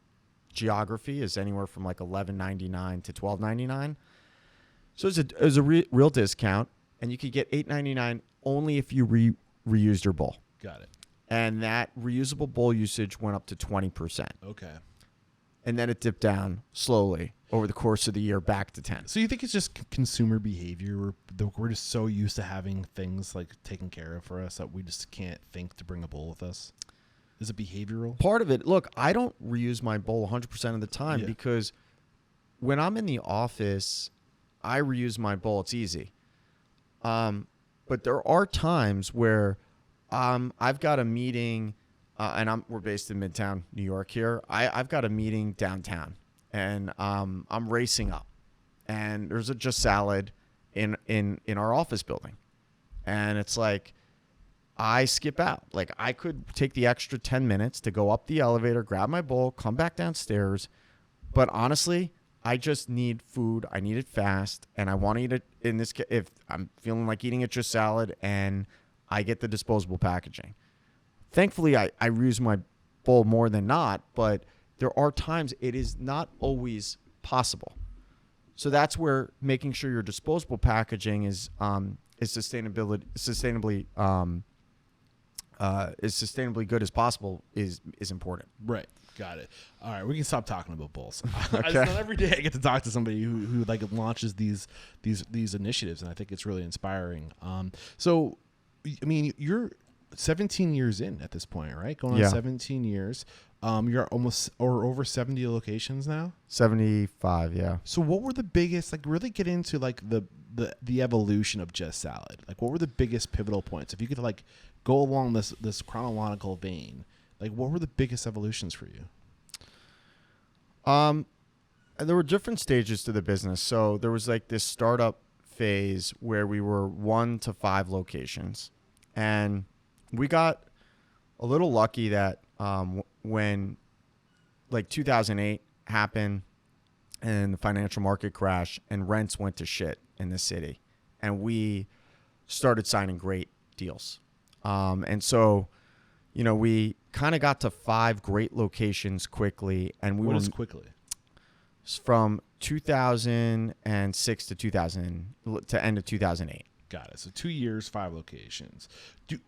geography, is anywhere from like $11.99 to $12.99. So it's a real discount, and you could get $8.99 only if you reused your bowl. Got it. And that reusable bowl usage went up to 20%. Okay. and then it dipped down slowly over the course of the year back to 10. So you think it's just consumer behavior? We're just so used to having things like taken care of for us that we just can't think to bring a bowl with us? Is it behavioral? Part of it, look, I don't reuse my bowl 100% of the time because when I'm in the office, I reuse my bowl. It's easy. But there are times where I've got a meeting, and we're based in Midtown, New York here. I've got a meeting downtown, and I'm racing up, and there's a Just Salad in our office building, and it's like I skip out. Like I could take the extra 10 minutes to go up the elevator, grab my bowl, come back downstairs, but honestly, I just need food. I need it fast, and I want to eat it in this. If I'm feeling like eating it, Just Salad, and I get the disposable packaging. Thankfully, I reuse my bowl more than not, but there are times it is not always possible. So that's where making sure your disposable packaging is sustainably good as possible is important. Right. Got it. All right, we can stop talking about bowls. Okay. Not every day I get to talk to somebody who like launches these initiatives, and I think it's really inspiring. So, I mean, you're 17 years in at this point, right? Going on 17 years. You're almost or over 70 locations now. 75, yeah. So, what were the biggest? Like, really get into like the evolution of Just Salad. Like, what were the biggest pivotal points? If you could like go along this chronological vein. Like, what were the biggest evolutions for you? There were different stages to the business. So there was like this startup phase where we were 1 to 5 locations, and we got a little lucky that when like 2008 happened and the financial market crash and rents went to shit in the city, and we started signing great deals, and so. You know, we kind of got to 5 great locations quickly, and what is quickly? From 2006 to end of 2008. Got it. So 2 years, 5 locations.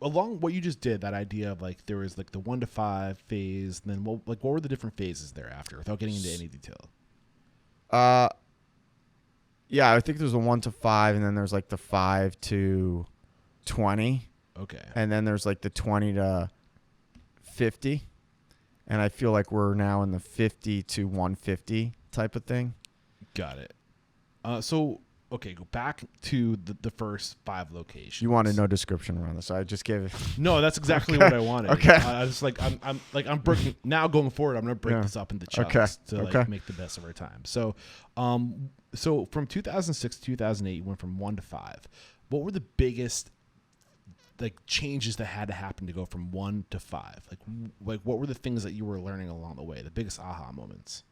Along what you just did, that idea of like there was like the 1 to 5 phase, and then what were the different phases thereafter, without getting into any detail? Yeah, I think there's a 1 to 5, and then there's like the 5 to 20. Okay. And then there's like the 20 to 50, and I feel like we're now in the 50 to 150 type of thing. Got it. So okay, go back to the first 5 locations. You wanted no description around this, so I just gave it. No, that's exactly what I wanted. Okay. I just like I'm breaking now going forward. I'm gonna break this up into chunks to like make the best of our time. So, so from 2006 to 2008, you went from 1 to 5. What were the biggest like changes that had to happen to go from 1 to 5? Like what were the things that you were learning along the way? The biggest aha moments,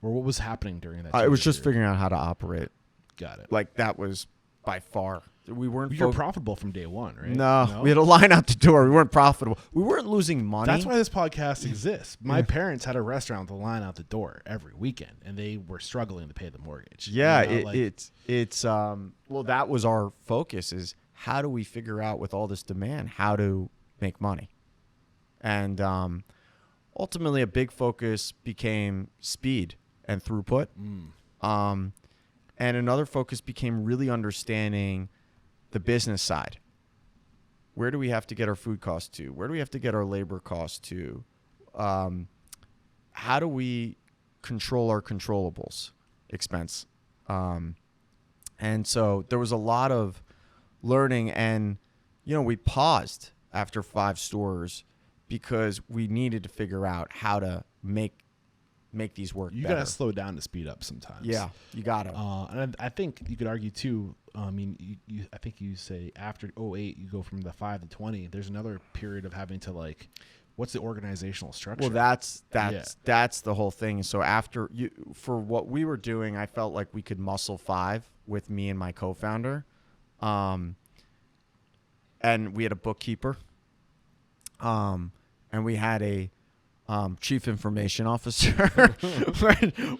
or what was happening during that? It was just figuring out how to operate. Got it. Like that was by far. We weren't. You're profitable from day one, right? No, we had a line out the door. We weren't profitable. We weren't losing money. That's why this podcast exists. My parents had a restaurant with a line out the door every weekend, and they were struggling to pay the mortgage. Yeah, it's well, that was our focus: is how do we figure out with all this demand how to make money, and ultimately a big focus became speed and throughput. And another focus became really understanding the business side. Where do we have to get our food costs to? Where do we have to get our labor costs to? How do we control our controllables expense? And so there was a lot of learning, and, you know, we paused after 5 stores because we needed to figure out how to make these work better. You gotta slow down to speed up sometimes. Yeah, you gotta. And I think you could argue too. I mean, I think you say after 2008, you go from the 5 to 20. There's another period of having to like, what's the organizational structure? Well, that's the whole thing. So after for what we were doing, I felt like we could muscle 5 with me and my co-founder, and we had a bookkeeper, and we had a chief information officer,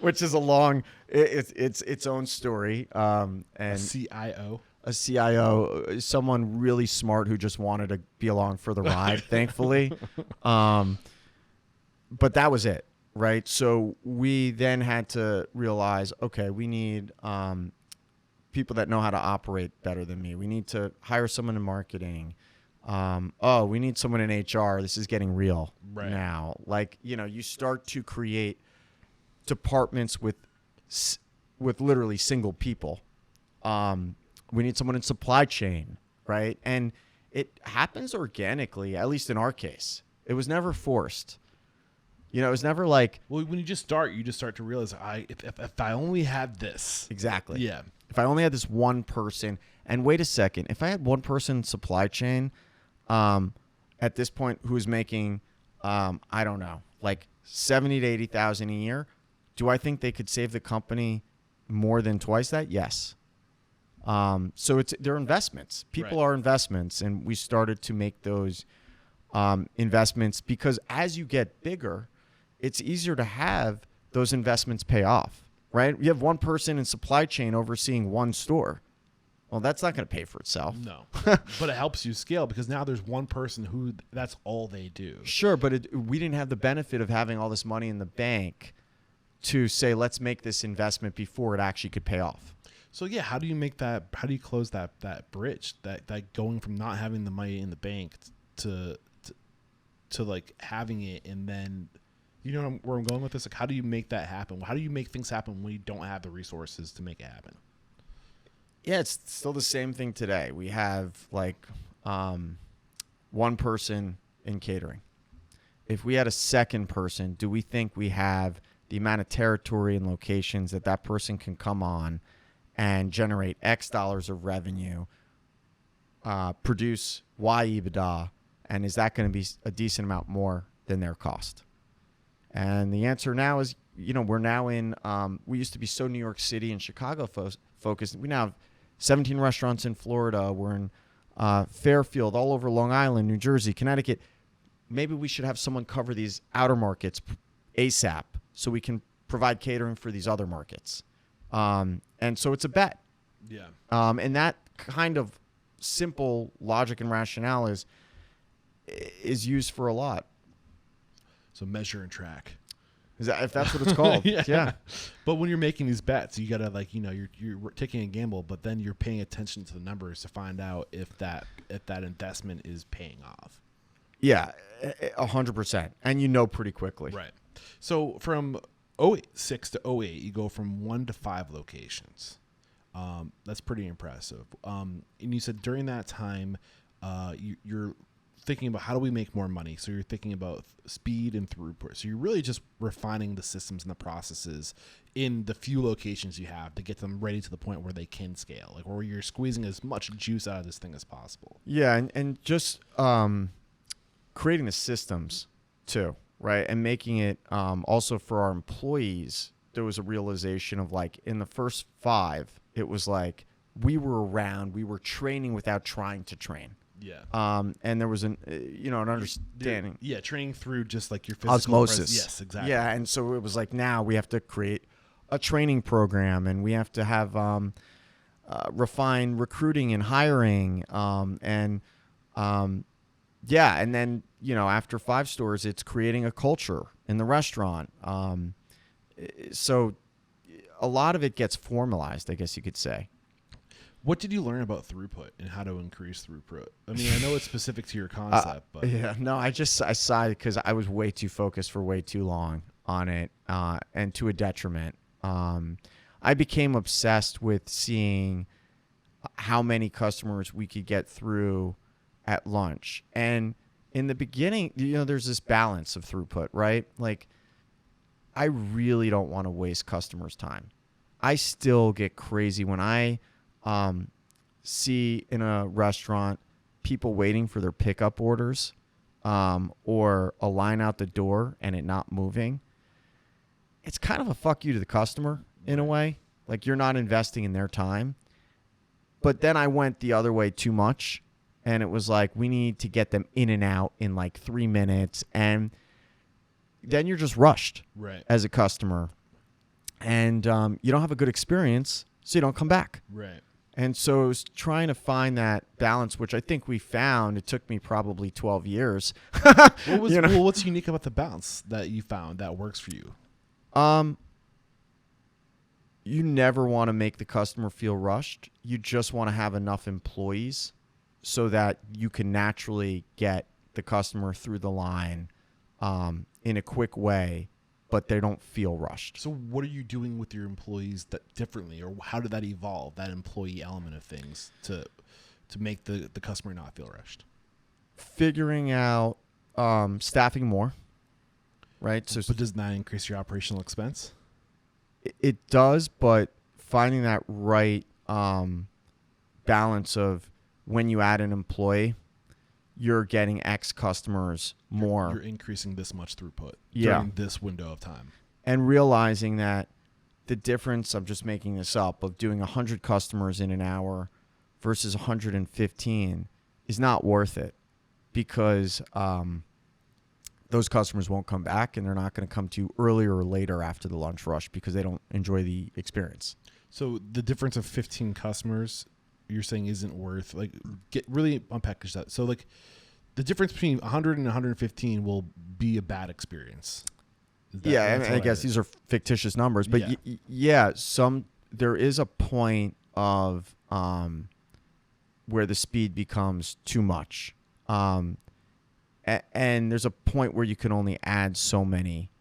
which is it's its own story. And a CIO, someone really smart who just wanted to be along for the ride, thankfully. But that was it. right? So we then had to realize, okay, we need people that know how to operate better than me. We need to hire someone in marketing. We need someone in HR. This is getting real now. Like, you start to create departments with literally single people. We need someone in supply chain, right? And it happens organically, at least in our case. It was never forced. It was never like... Well, when you just start to realize, if I only had this. Exactly. Yeah. If I only had this one person, and wait a second, if I had one person in supply chain at this point who's making, I don't know, like 70 to 80,000 a year, do I think they could save the company more than twice that? Yes. So they're investments. People are investments, and we started to make those investments because as you get bigger, it's easier to have those investments pay off, right? You have one person in supply chain overseeing one store. Well, that's not going to pay for itself. No, but it helps you scale because now there's one person who that's all they do. Sure, but we didn't have the benefit of having all this money in the bank to say, let's make this investment before it actually could pay off. So yeah, how do you close that bridge, that going from not having the money in the bank to like having it, and then where I'm going with this? Like, how do you make that happen? How do you make things happen when you don't have the resources to make it happen? Yeah, it's still the same thing today. We have like one person in catering. If we had a second person, do we think we have the amount of territory and locations that person can come on and generate X dollars of revenue, produce Y EBITDA, and is that going to be a decent amount more than their cost? And the answer now is, we're now in, we used to be so New York City and Chicago focused. We now have 17 restaurants in Florida. We're in Fairfield, all over Long Island, New Jersey, Connecticut. Maybe we should have someone cover these outer markets ASAP so we can provide catering for these other markets. And so it's a bet. Yeah. And that kind of simple logic and rationale is used for a lot. So measure and track. If that's what it's called. Yeah. But when you're making these bets, you gotta you're taking a gamble, but then you're paying attention to the numbers to find out if that investment is paying off. Yeah, 100%, and pretty quickly. Right. So from 2006 to 2008, you go from 1 to 5 locations. That's pretty impressive. And you said during that time, you're thinking about how do we make more money? So you're thinking about speed and throughput. So you're really just refining the systems and the processes in the few locations you have to get them ready to the point where they can scale, like where you're squeezing as much juice out of this thing as possible. Yeah, and just creating the systems too, right? And making it also for our employees, there was a realization of like in the first 5, it was like we were around, we were training without trying to train. Yeah. And there was an understanding. Yeah, training through just like your physical osmosis. Yes, exactly. Yeah, and so it was like now we have to create a training program, and we have to have refine recruiting and hiring, and then after 5 stores, it's creating a culture in the restaurant. So a lot of it gets formalized, I guess you could say. What did you learn about throughput and how to increase throughput? I mean, I know it's specific to your concept, but I sighed because I was way too focused for way too long on it, and to a detriment. I became obsessed with seeing how many customers we could get through at lunch. And in the beginning, there's this balance of throughput, right? Like, I really don't want to waste customers' time. I still get crazy when I see in a restaurant people waiting for their pickup orders, or a line out the door and it not moving. It's kind of a fuck you to the customer in a way. Like, you're not investing in their time. But then I went the other way too much, and it was like, we need to get them in and out in like 3 minutes. And then you're just rushed as a customer, and you don't have a good experience, so you don't come back. Right. And so it was trying to find that balance, which I think we found. It took me probably 12 years. What's unique about the balance that you found that works for you? You never want to make the customer feel rushed. You just want to have enough employees so that you can naturally get the customer through the line in a quick way, but they don't feel rushed. So what are you doing with your employees that differently, or how did that evolve, that employee element of things to make the customer not feel rushed? Figuring out staffing more, right? So, but doesn't that increase your operational expense? It does, but finding that right balance of when you add an employee, you're getting X customers more. You're increasing this much throughput during this window of time. And realizing that the difference, I'm just making this up, of doing 100 customers in an hour versus 115 is not worth it, because those customers won't come back, and they're not going to come to you earlier or later after the lunch rush because they don't enjoy the experience. So the difference of 15 customers you're saying isn't worth, like, get really unpackage that. So like the difference between 100 and 115 will be a bad experience. I guess these are fictitious numbers, but there is a point of where the speed becomes too much. And there's a point where you can only add so many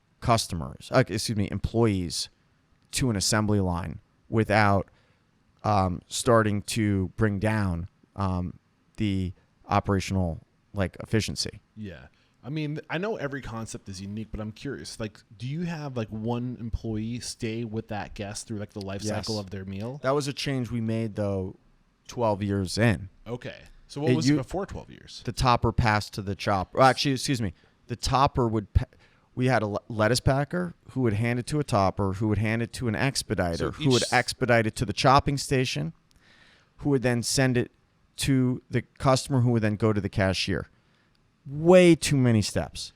employees to an assembly line without starting to bring down the operational efficiency. Yeah. I mean, I know every concept is unique, but I'm curious. Like, do you have one employee stay with that guest through the life cycle of their meal? That was a change we made though 12 years in. Okay. So what was it before 12 years? The topper passed to the chopper. The topper we had a lettuce packer who would hand it to a topper, who would hand it to an expediter, who would expedite it to the chopping station, who would then send it to the customer, who would then go to the cashier. Way too many steps.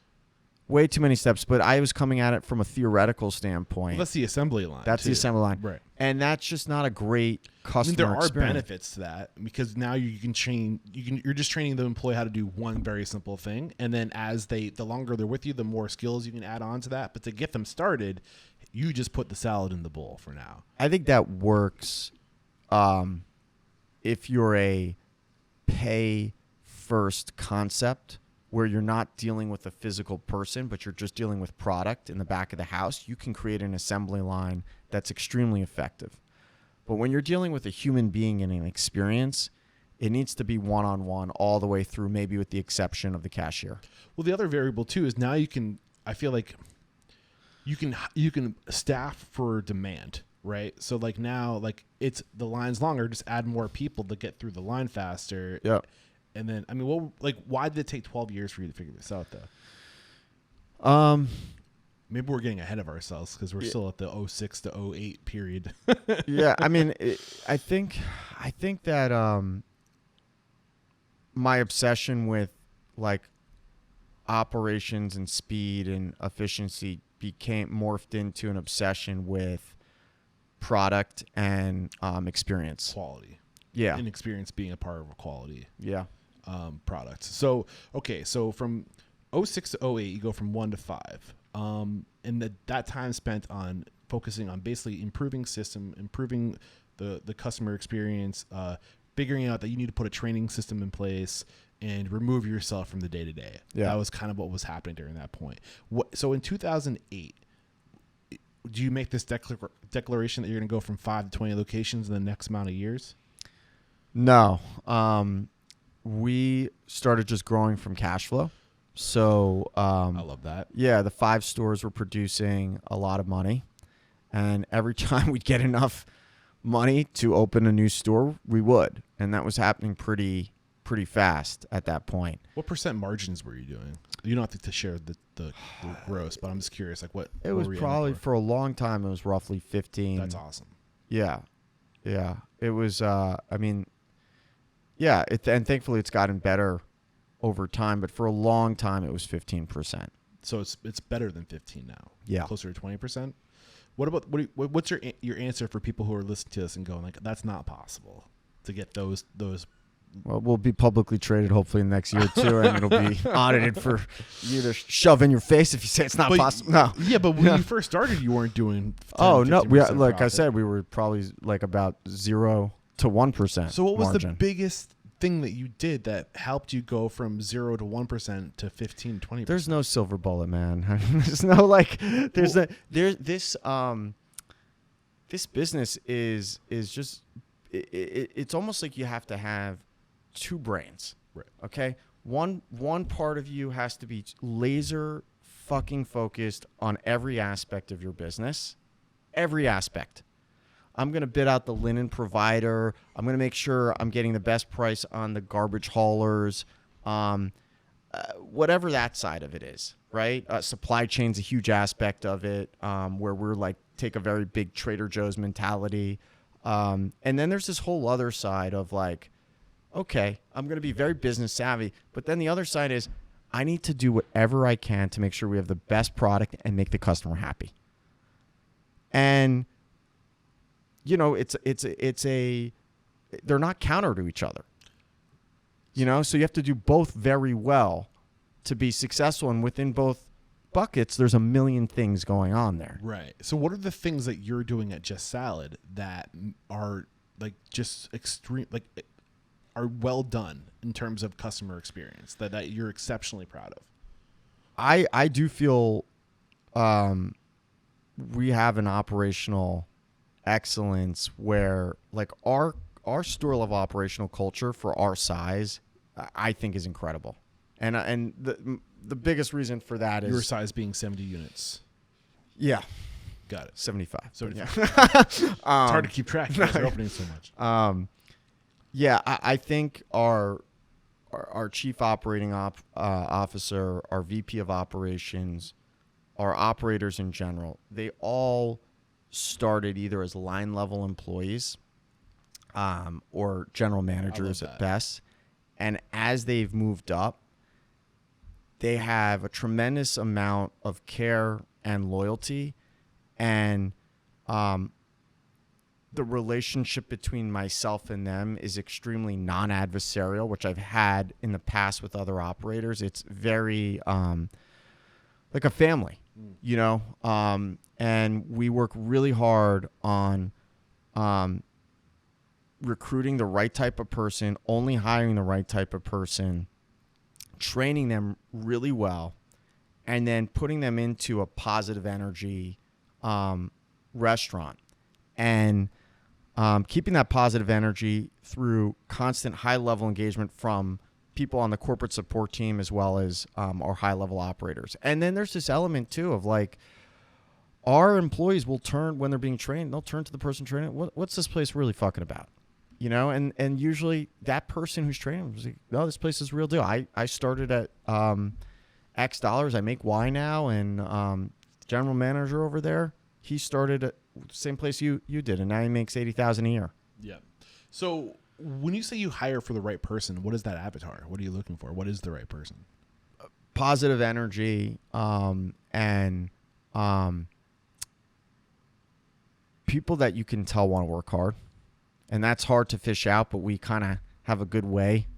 But I was coming at it from a theoretical standpoint. Well, that's the assembly line. That's the assembly line. Right. And that's just not a great customer there are experience. benefits to that, because now you're just training the employee how to do one very simple thing. And then the longer they're with you, the more skills you can add on to that. But to get them started, you just put the salad in the bowl for now. I think that works if you're a pay first concept, where you're not dealing with a physical person, but you're just dealing with product in the back of the house. You can create an assembly line that's extremely effective. But when you're dealing with a human being and an experience, it needs to be one-on-one all the way through, maybe with the exception of the cashier. Well, the other variable too is now I feel like you can staff for demand, right? So now it's the line's longer, just add more people to get through the line faster. Yeah. And then, I mean, why did it take 12 years for you to figure this out, though? Maybe we're getting ahead of ourselves because we're still at the 06 to 08 period. Yeah, I mean, I think that my obsession with operations and speed and efficiency became morphed into an obsession with product and experience. Quality. Yeah. And experience being a part of a quality. Yeah. Product. So from 06 to 08, you go from 1 to 5. And that time spent on focusing on basically improving the customer experience, figuring out that you need to put a training system in place and remove yourself from the day-to-day. Yeah. That was kind of what was happening during that point. So in 2008, do you make this declaration that you're going to go from 5 to 20 locations in the next amount of years? No. We started just growing from cash flow. So I love that. Yeah, the 5 stores were producing a lot of money. And every time we'd get enough money to open a new store, we would. And that was happening pretty fast at that point. What % margins were you doing? You don't have to share the gross, but I'm just curious, what it was probably for a long time, it was roughly 15. That's awesome. Yeah. It was, yeah, and thankfully it's gotten better over time, but for a long time it was 15%. So it's better than 15 now. Yeah, closer to 20%. What about what's your answer for people who are listening to this and going that's not possible? to get those. Well, we'll be publicly traded hopefully in the next year or two, and it'll be audited for you to shove in your face if you say it's not possible. No. Yeah, but when you first started, you weren't doing 10, Oh, no. Like profit. I said, we were probably like about 0 to 1%. So what was margin. the biggest thing that you did that helped you go from 0 to 1% to 15, 20%? There's no silver bullet, man. There's no like. This business is just. It's almost like you have to have two brains. Right. Okay. One part of you has to be laser fucking focused on every aspect of your business. Every aspect. I'm going to bid out the linen provider. I'm going to make sure I'm getting the best price on the garbage haulers. Whatever that side of it is, right? Supply chain's a huge aspect of it, where we're like, take a very big Trader Joe's mentality. And then there's this whole other side of like, okay, I'm going to be very business savvy. But then the other side is I need to do whatever I can to make sure we have the best product and make the customer happy. And, you know, they're not counter to each other. You know, so you have to do both very well to be successful. And within both buckets, there's a million things going on there. Right. So what are the things that you're doing at Just Salad that are like just extreme, like are well done in terms of customer experience that you're exceptionally proud of? I do feel we have an operational excellence where like our store level operational culture for our size, I think is incredible. And the biggest reason for that is your size being 70 units. Yeah. Got it. 75. Yeah. It's It's hard to keep track because they're opening so much. Yeah, I think our chief operating officer, our VP of operations, our operators in general, they all started either as line level employees or general managers at best. And as they've moved up, they have a tremendous amount of care and loyalty, and the relationship between myself and them is extremely non-adversarial, which I've had in the past with other operators. It's very like a family, you know, and we work really hard on recruiting the right type of person, only hiring the right type of person, training them really well, and then putting them into a positive energy restaurant, and keeping that positive energy through constant high-level engagement from people on the corporate support team as well as our high-level operators. And then there's this element, too, of like our employees will turn, when they're being trained, they'll turn to the person training. What's this place really fucking about? You know, and usually that person who's training was like, no, this place is the real deal. I started at X dollars. I make Y now. And general manager over there, he started at the same place you did, and now he makes $80,000 a year. Yeah. So when you say you hire for the right person, what is that avatar? What are you looking for? What is the right person? Positive energy and people that you can tell want to work hard. And that's hard to fish out, but we kind of have a good way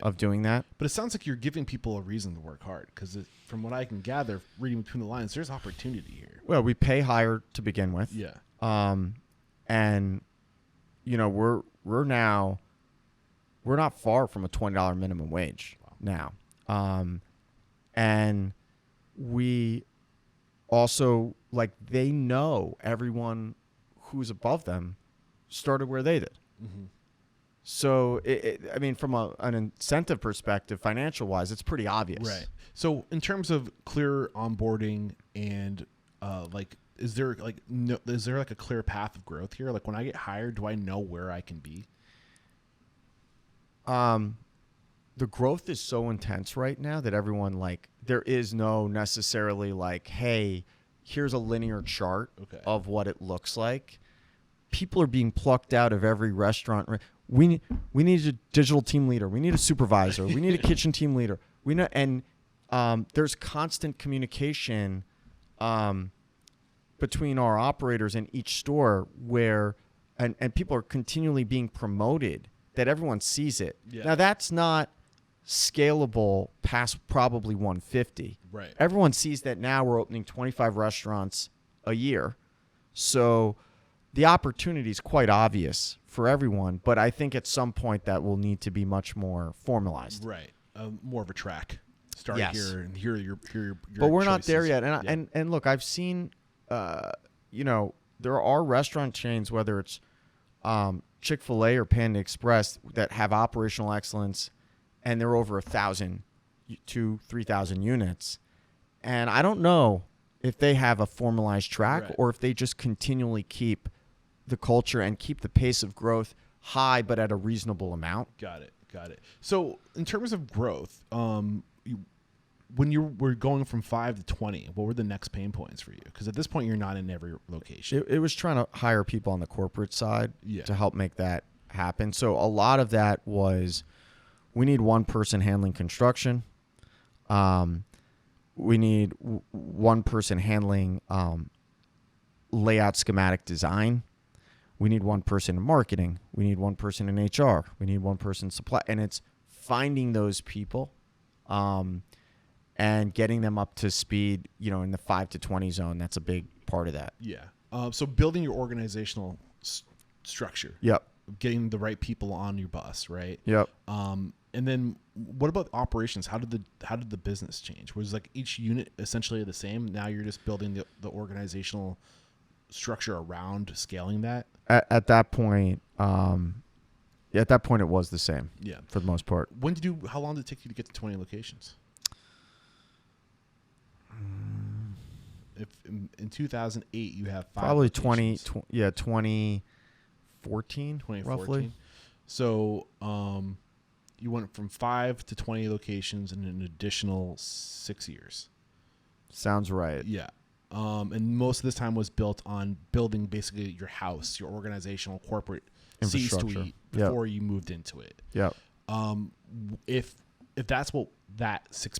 of doing that. But it sounds like you're giving people a reason to work hard, because from what I can gather, reading between the lines, there's opportunity here. Well, we pay higher to begin with. Yeah. And, you know, we're not far from a $20 minimum wage now. And we also, like, they know everyone who's above them started where they did. Mm-hmm. So, I mean, from an incentive perspective, financial wise, it's pretty obvious. Right. So in terms of clear onboarding and is there like a clear path of growth here? Like when I get hired, do I know where I can be? The growth is so intense right now that everyone, like, there is no necessarily like, hey, here's a linear chart of what it looks like. People are being plucked out of every restaurant. We need a digital team leader. We need a supervisor. We need a kitchen team leader. There's constant communication between our operators and each store and people are continually being promoted. that everyone sees it. Yeah. Now that's not scalable past probably 150. Right. Everyone sees that now we're opening 25 restaurants a year. So the opportunity is quite obvious for everyone, but I think at some point that will need to be much more formalized. Right. More of a track. Start Yes. here and here are your But we're not there choices. yet. And look, I've seen, there are restaurant chains, whether it's Chick-fil-A or Panda Express, that have operational excellence, and they're over 1,000 to 3,000 units. And I don't know if they have a formalized track Right. or if they just continually keep the culture and keep the pace of growth high, but at a reasonable amount. Got it. So in terms of growth, when you were going from 5 to 20, what were the next pain points for you? Because at this point, you're not in every location. It was trying to hire people on the corporate side Yeah. to help make that happen. So a lot of that was, we need one person handling construction. We need one person handling layout, schematic design. We need one person in marketing. We need one person in HR. We need one person in supply. And it's finding those people and getting them up to speed, in the 5 to 20 zone. That's a big part of that. Yeah. So building your organizational structure. Yep. Getting the right people on your bus, right? Yep. And then what about operations? How did the business change? Was like each unit essentially the same? Now you're just building the organizational structure around scaling that? At that point, it was the same. Yeah. For the most part. How long did it take you to get to 20 locations? If in 2008 you have 5 Probably locations. 2014, 2014. roughly. So you went from 5 to 20 locations in an additional 6 years. Sounds right. Yeah. And most of this time was built on building basically your house, your organizational corporate Infrastructure. C-suite Yep. before you moved into it. Yep. If that's what that 6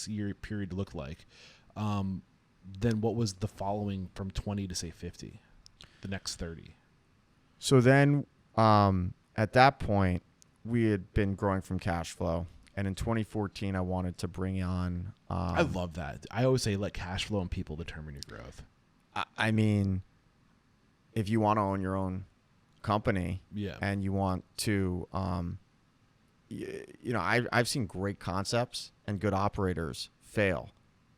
year period looked like, then what was the following from 20 to say 50, the next 30? So then, at that point, we had been growing from cash flow. And in 2014, I wanted to bring on... I love that. I always say let cash flow and people determine your growth. I mean, if you want to own your own company, Yeah. and you want to... I've seen great concepts and good operators fail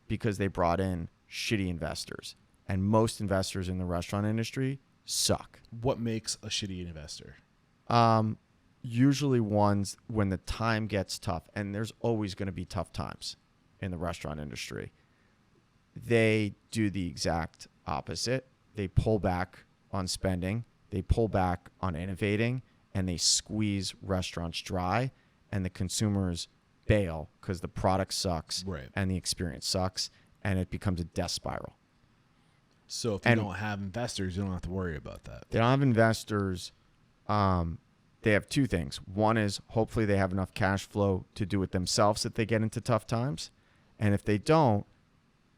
because they brought in shitty investors. And most investors in the restaurant industry suck. What makes a shitty investor? Usually ones when the time gets tough, and there's always going to be tough times in the restaurant industry. They do the exact opposite. They pull back on spending. They pull back on innovating, and they squeeze restaurants dry, and the consumers bail because the product sucks, Right. and the experience sucks, and it becomes a death spiral. So if you don't have investors, you don't have to worry about that. They don't have investors. They have two things. One is hopefully they have enough cash flow to do it themselves if they get into tough times. And if they don't,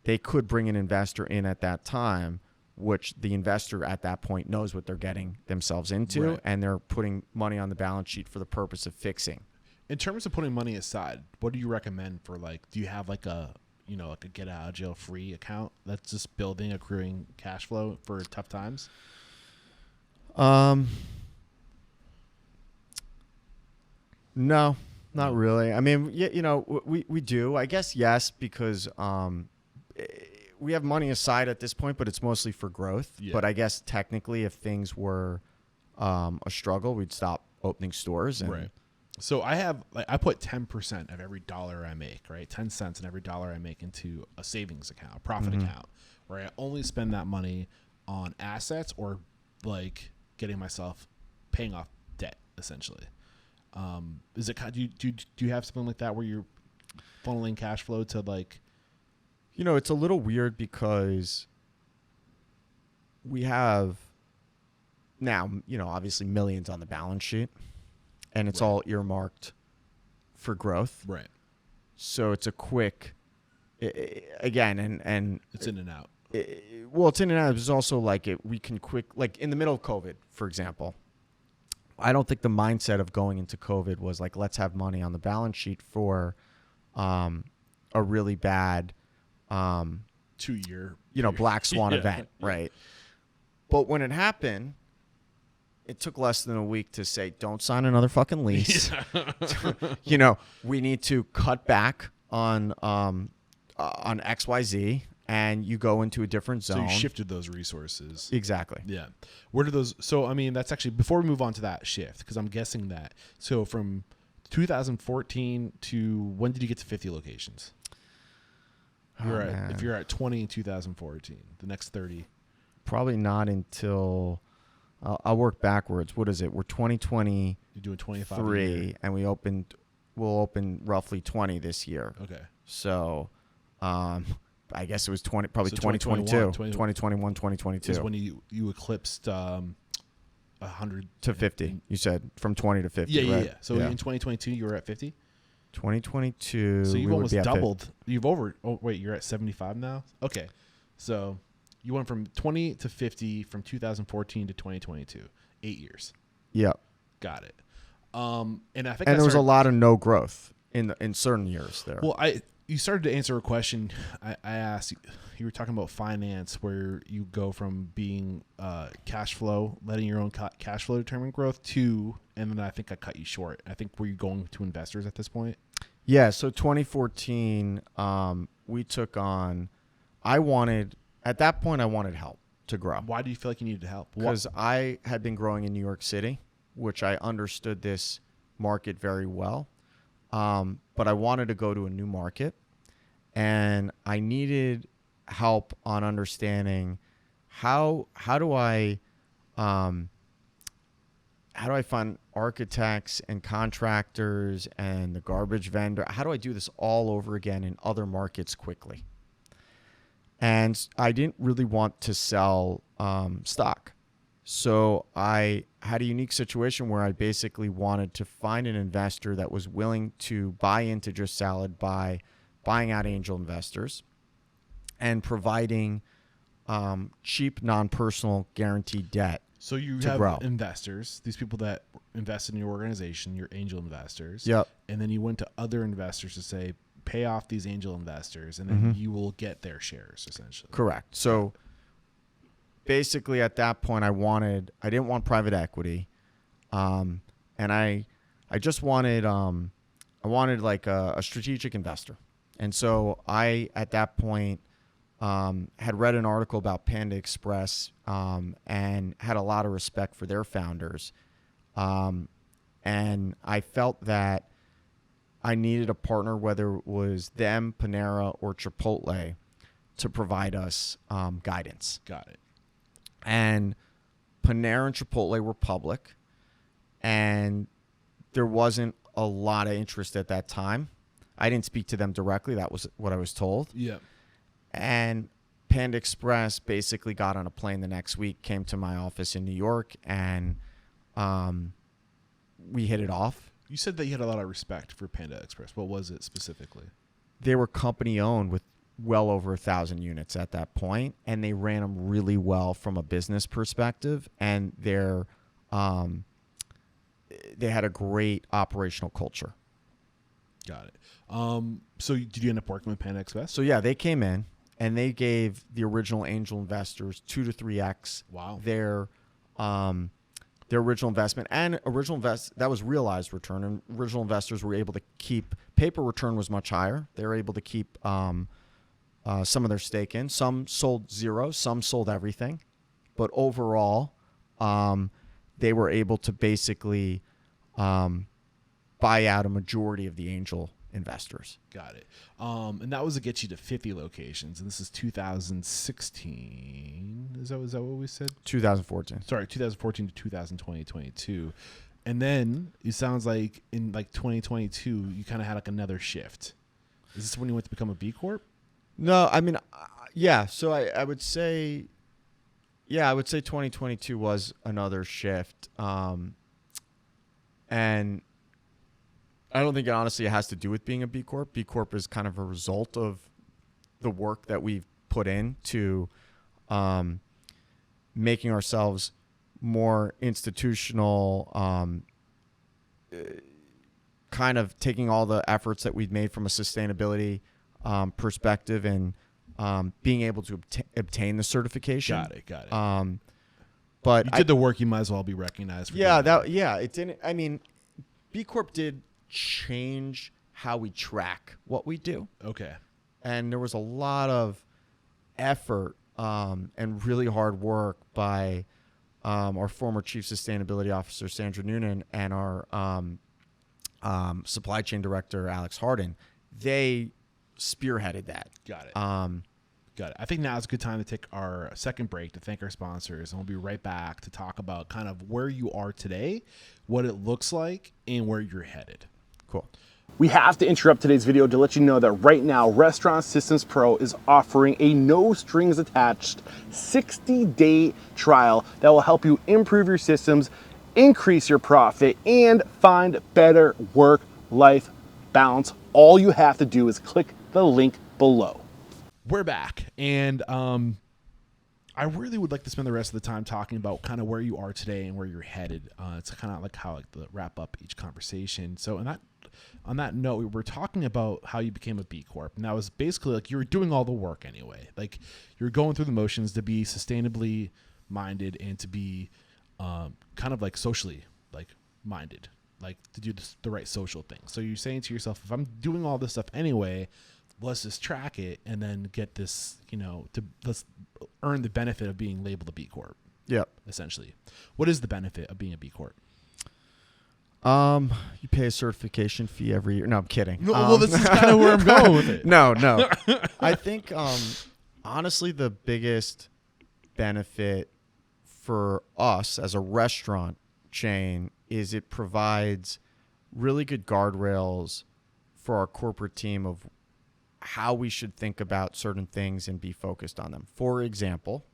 they could bring an investor in at that time, which the investor at that point knows what they're getting themselves into, Right. and they're putting money on the balance sheet for the purpose of fixing. In terms of putting money aside, what do you recommend for do you have like a get out of jail free account that's just building, accruing cash flow for tough times? No, not really. I mean, we do. I guess yes, because we have money aside at this point, but it's mostly for growth. Yeah. But I guess technically, if things were a struggle, we'd stop opening stores. And Right. So I put 10% of every dollar I make, right? 10 cents in every dollar I make into a savings account, a profit account, where I only spend that money on assets or like getting myself paying off debt, essentially. Is it do you have something like that where you're funneling cash flow to like? it's a little weird because we have now, obviously millions on the balance sheet, and it's Right. all earmarked for growth. Right. So it's a quick, again, and It's in and out. well, it's in and out. It's also like we can like in the middle of COVID, for example, I don't think the mindset of going into COVID was like, let's have money on the balance sheet for a really bad 2-year, black swan Yeah. event, right? But when it happened, it took less than a week to say, don't sign another fucking lease. We need to cut back on XYZ, and you go into a different So zone. you shifted those resources. Exactly. Yeah. Where do those? So I mean, that's actually before we move on to that shift, because I'm guessing that. So from 2014 to when did you get to 50 locations? If you're at 20 in 2014, the next 30. Probably not until I'll work backwards. What is it? We're 2023, You're doing 25 a year. and we'll open roughly 20 this year. Okay. So, I guess it was 2022, 2021, 2022 is when you eclipsed 100 to 50. You said from 20 to 50. Yeah, right? yeah. So in 2022, you were at 50. 2022. So you've we would almost be at doubled. You're at 75 now. Okay, so you went from 20 to 50 from 2014 to 2022. 8 years. Yep. Got it. And I think And there was a lot of no growth in certain years there. Well, you started to answer a question I asked. You were talking about finance, where you go from being cash flow, letting your own cash flow determine growth, to, and then I think I cut you short. I think were you going to investors at this point? Yeah. So 2014, we took on. At that point, I wanted help to grow. Why do you feel like you needed help? Because I had been growing in New York City, which I understood this market very well. But I wanted to go to a new market, and I needed help on understanding how do I find architects and contractors and the garbage vendor? How do I do this all over again in other markets quickly? And I didn't really want to sell stock. So I had a unique situation where I basically wanted to find an investor that was willing to buy into Just Salad by buying out angel investors and providing cheap, non-personal guaranteed debt. So you to have grow. investors, these people that invest in your organization, your angel investors. Yep. And then you went to other investors to say, pay off these angel investors, and then you will get their shares, essentially. Correct. So basically at that point I didn't want private equity. And I just wanted like a strategic investor. And so I, at that point, had read an article about Panda Express and had a lot of respect for their founders. And I felt that I needed a partner, whether it was them, Panera, or Chipotle, to provide us guidance. Got it. And Panera and Chipotle were public, and there wasn't a lot of interest at that time. I didn't speak to them directly. That was what I was told. Yeah. And Panda Express basically got on a plane the next week, came to my office in New York, and we hit it off. You said that you had a lot of respect for Panda Express. What was it specifically? They were company owned with well over 1,000 units at that point, and they ran them really well from a business perspective, and they had a great operational culture. Got it. So did you end up working with Panda Express? So yeah, they came in and they gave the original angel investors 2 to 3x Wow. their original investment, and that was realized return, and original investors were able to keep, paper return was much higher. They were able to keep some of their stake in. Some sold zero, some sold everything, but overall they were able to basically buy out a majority of the angel investors. Got it. And that was to get you to 50 locations, and this is 2016. Is that what we said? 2014. Sorry, 2014 to 2022. And then it sounds like in like 2022, you kind of had like another shift. Is this when you went to become a B Corp? No, I mean, yeah. So I would say, 2022 was another shift. And I don't think honestly it has to do with being a B Corp. B Corp is kind of a result of the work that we've put into making ourselves more institutional, kind of taking all the efforts that we've made from a sustainability perspective and being able to obtain the certification. Got it. But you did the work, you might as well be recognized for doing that. it didn't. I mean, B Corp did change how we track what we do. Okay. And there was a lot of effort and really hard work by our former Chief Sustainability Officer, Sandra Noonan, and our Supply Chain Director, Alex Harden. They spearheaded that. Got it. Got it. I think now is a good time to take our second break to thank our sponsors, and we'll be right back to talk about kind of where you are today, what it looks like, and where you're headed. Cool. We have to interrupt today's video to let you know that right now Restaurant Systems Pro is offering a no strings attached 60-day trial that will help you improve your systems, increase your profit, and find better work-life balance. All you have to do is click the link below. We're back, and I really would like to spend the rest of the time talking about kind of where you are today and where you're headed. It's kind of like how I like to wrap up each conversation. So on that note, we were talking about how you became a B Corp, and that was basically like you were doing all the work anyway. Like you're going through the motions to be sustainably minded and to be kind of like socially like minded, like to do the right social thing. So you're saying to yourself, if I'm doing all this stuff anyway, let's just track it and then get this, let's earn the benefit of being labeled a B Corp. Yep. Essentially. What is the benefit of being a B Corp? You pay a certification fee every year. No, I'm kidding. No, well, this is kind of where I'm going with it. No. I think, honestly, the biggest benefit for us as a restaurant chain is it provides really good guardrails for our corporate team of how we should think about certain things and be focused on them. For example,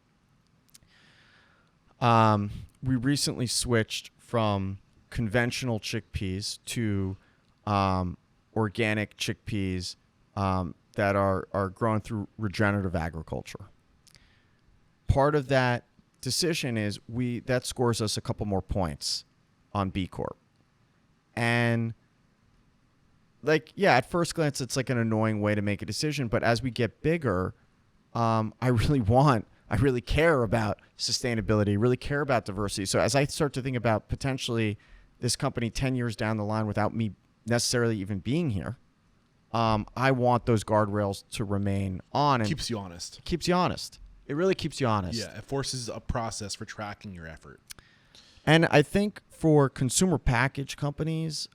we recently switched from conventional chickpeas to organic chickpeas that are grown through regenerative agriculture. Part of that decision is that scores us a couple more points on B Corp. And at first glance, it's like an annoying way to make a decision. But as we get bigger, I really care about sustainability, really care about diversity. So as I start to think about potentially this company 10 years down the line without me necessarily even being here, I want those guardrails to remain on. And keeps you honest. Keeps you honest. It really keeps you honest. Yeah, it forces a process for tracking your effort. And I think for consumer package companies,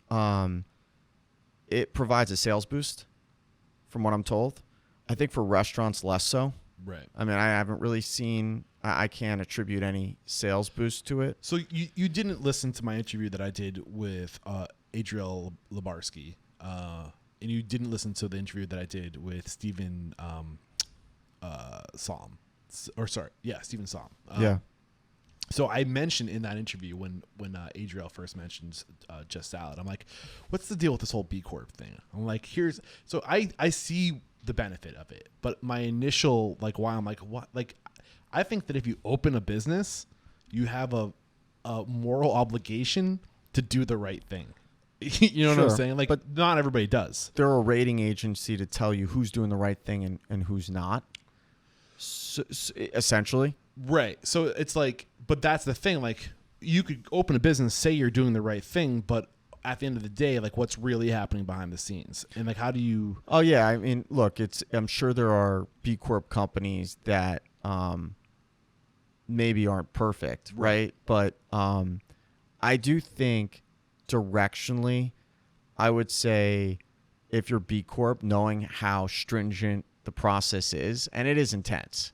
it provides a sales boost, from what I'm told. I think for restaurants, less so. Right. I mean, I haven't really seen. I can't attribute any sales boost to it. So you didn't listen to my interview that I did with Adriel Labarsky, and you didn't listen to the interview that I did with Stephen Salm. Stephen Salm. Yeah. So I mentioned in that interview when Adriel first mentioned Just Salad, I'm like, what's the deal with this whole B Corp thing? I'm like, I see the benefit of it, but my initial why I'm like, what? Like, I think that if you open a business, you have a moral obligation to do the right thing. You know what I'm saying? But not everybody does. They're a rating agency to tell you who's doing the right thing and who's not. So, essentially. Right. So it's like, but that's the thing. Like, you could open a business, say you're doing the right thing, but at the end of the day, like, what's really happening behind the scenes? And how do you? Oh yeah, I mean, look, I'm sure there are B Corp companies that maybe aren't perfect, right? But I do think directionally, I would say if you're B Corp, knowing how stringent the process is, and it is intense,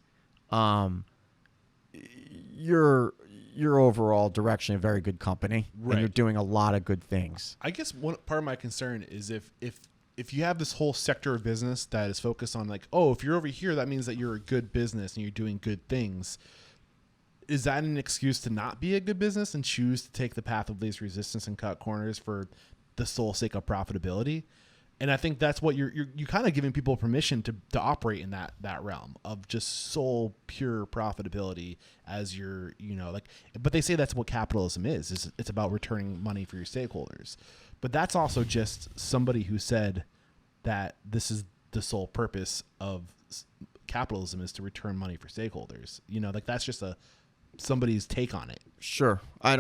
you're overall direction a very good company, and you're doing a lot of good things. I guess one part of my concern is if you have this whole sector of business that is focused on if you're over here, that means that you're a good business and you're doing good things. Is that an excuse to not be a good business and choose to take the path of least resistance and cut corners for the sole sake of profitability? And I think that's what you're kind of giving people permission to operate in that realm of just sole pure profitability as your, like, but they say that's what capitalism is it's about returning money for your stakeholders. But that's also just somebody who said that this is the sole purpose of capitalism is to return money for stakeholders. Like that's just somebody's take on it. Sure. I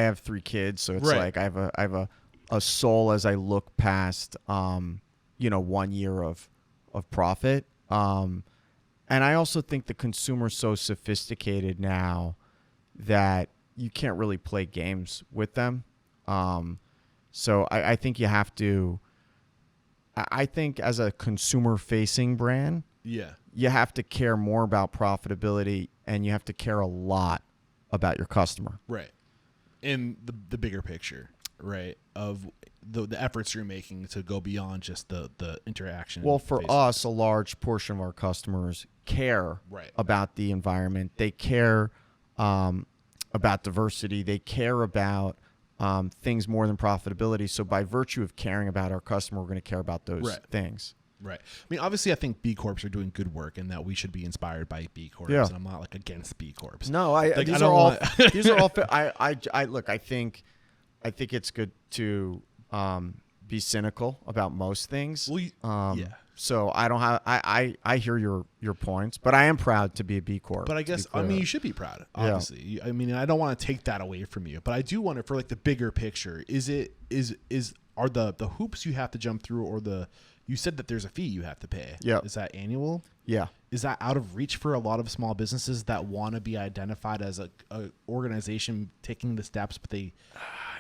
have 3 kids, so it's like I have a soul as I look past 1 year of profit. And I also think the consumer's so sophisticated now that you can't really play games with them. So I think you have to. I think as a consumer-facing brand, you have to care more about profitability, and you have to care a lot about your customer. Right. In the bigger picture, right, of the efforts you're making to go beyond just the interaction. Well, for us, a large portion of our customers care about the environment. They care about diversity. They care about things more than profitability. So by virtue of caring about our customer, we're going to care about those things. Right. I mean, obviously, I think B Corps are doing good work, and that we should be inspired by B Corps. Yeah. And I'm not like against B Corps. No, these are all. These are all. I look. I think it's good to be cynical about most things. Well, So I don't have. I hear your points, but I am proud to be a B Corp. But I guess you should be proud. Obviously, I mean, I don't want to take that away from you, but I do wonder for like the bigger picture. Are the hoops you have to jump through, or you said that there's a fee you have to pay. Yeah. Is that annual? Yeah. Is that out of reach for a lot of small businesses that want to be identified as a organization taking the steps, but they?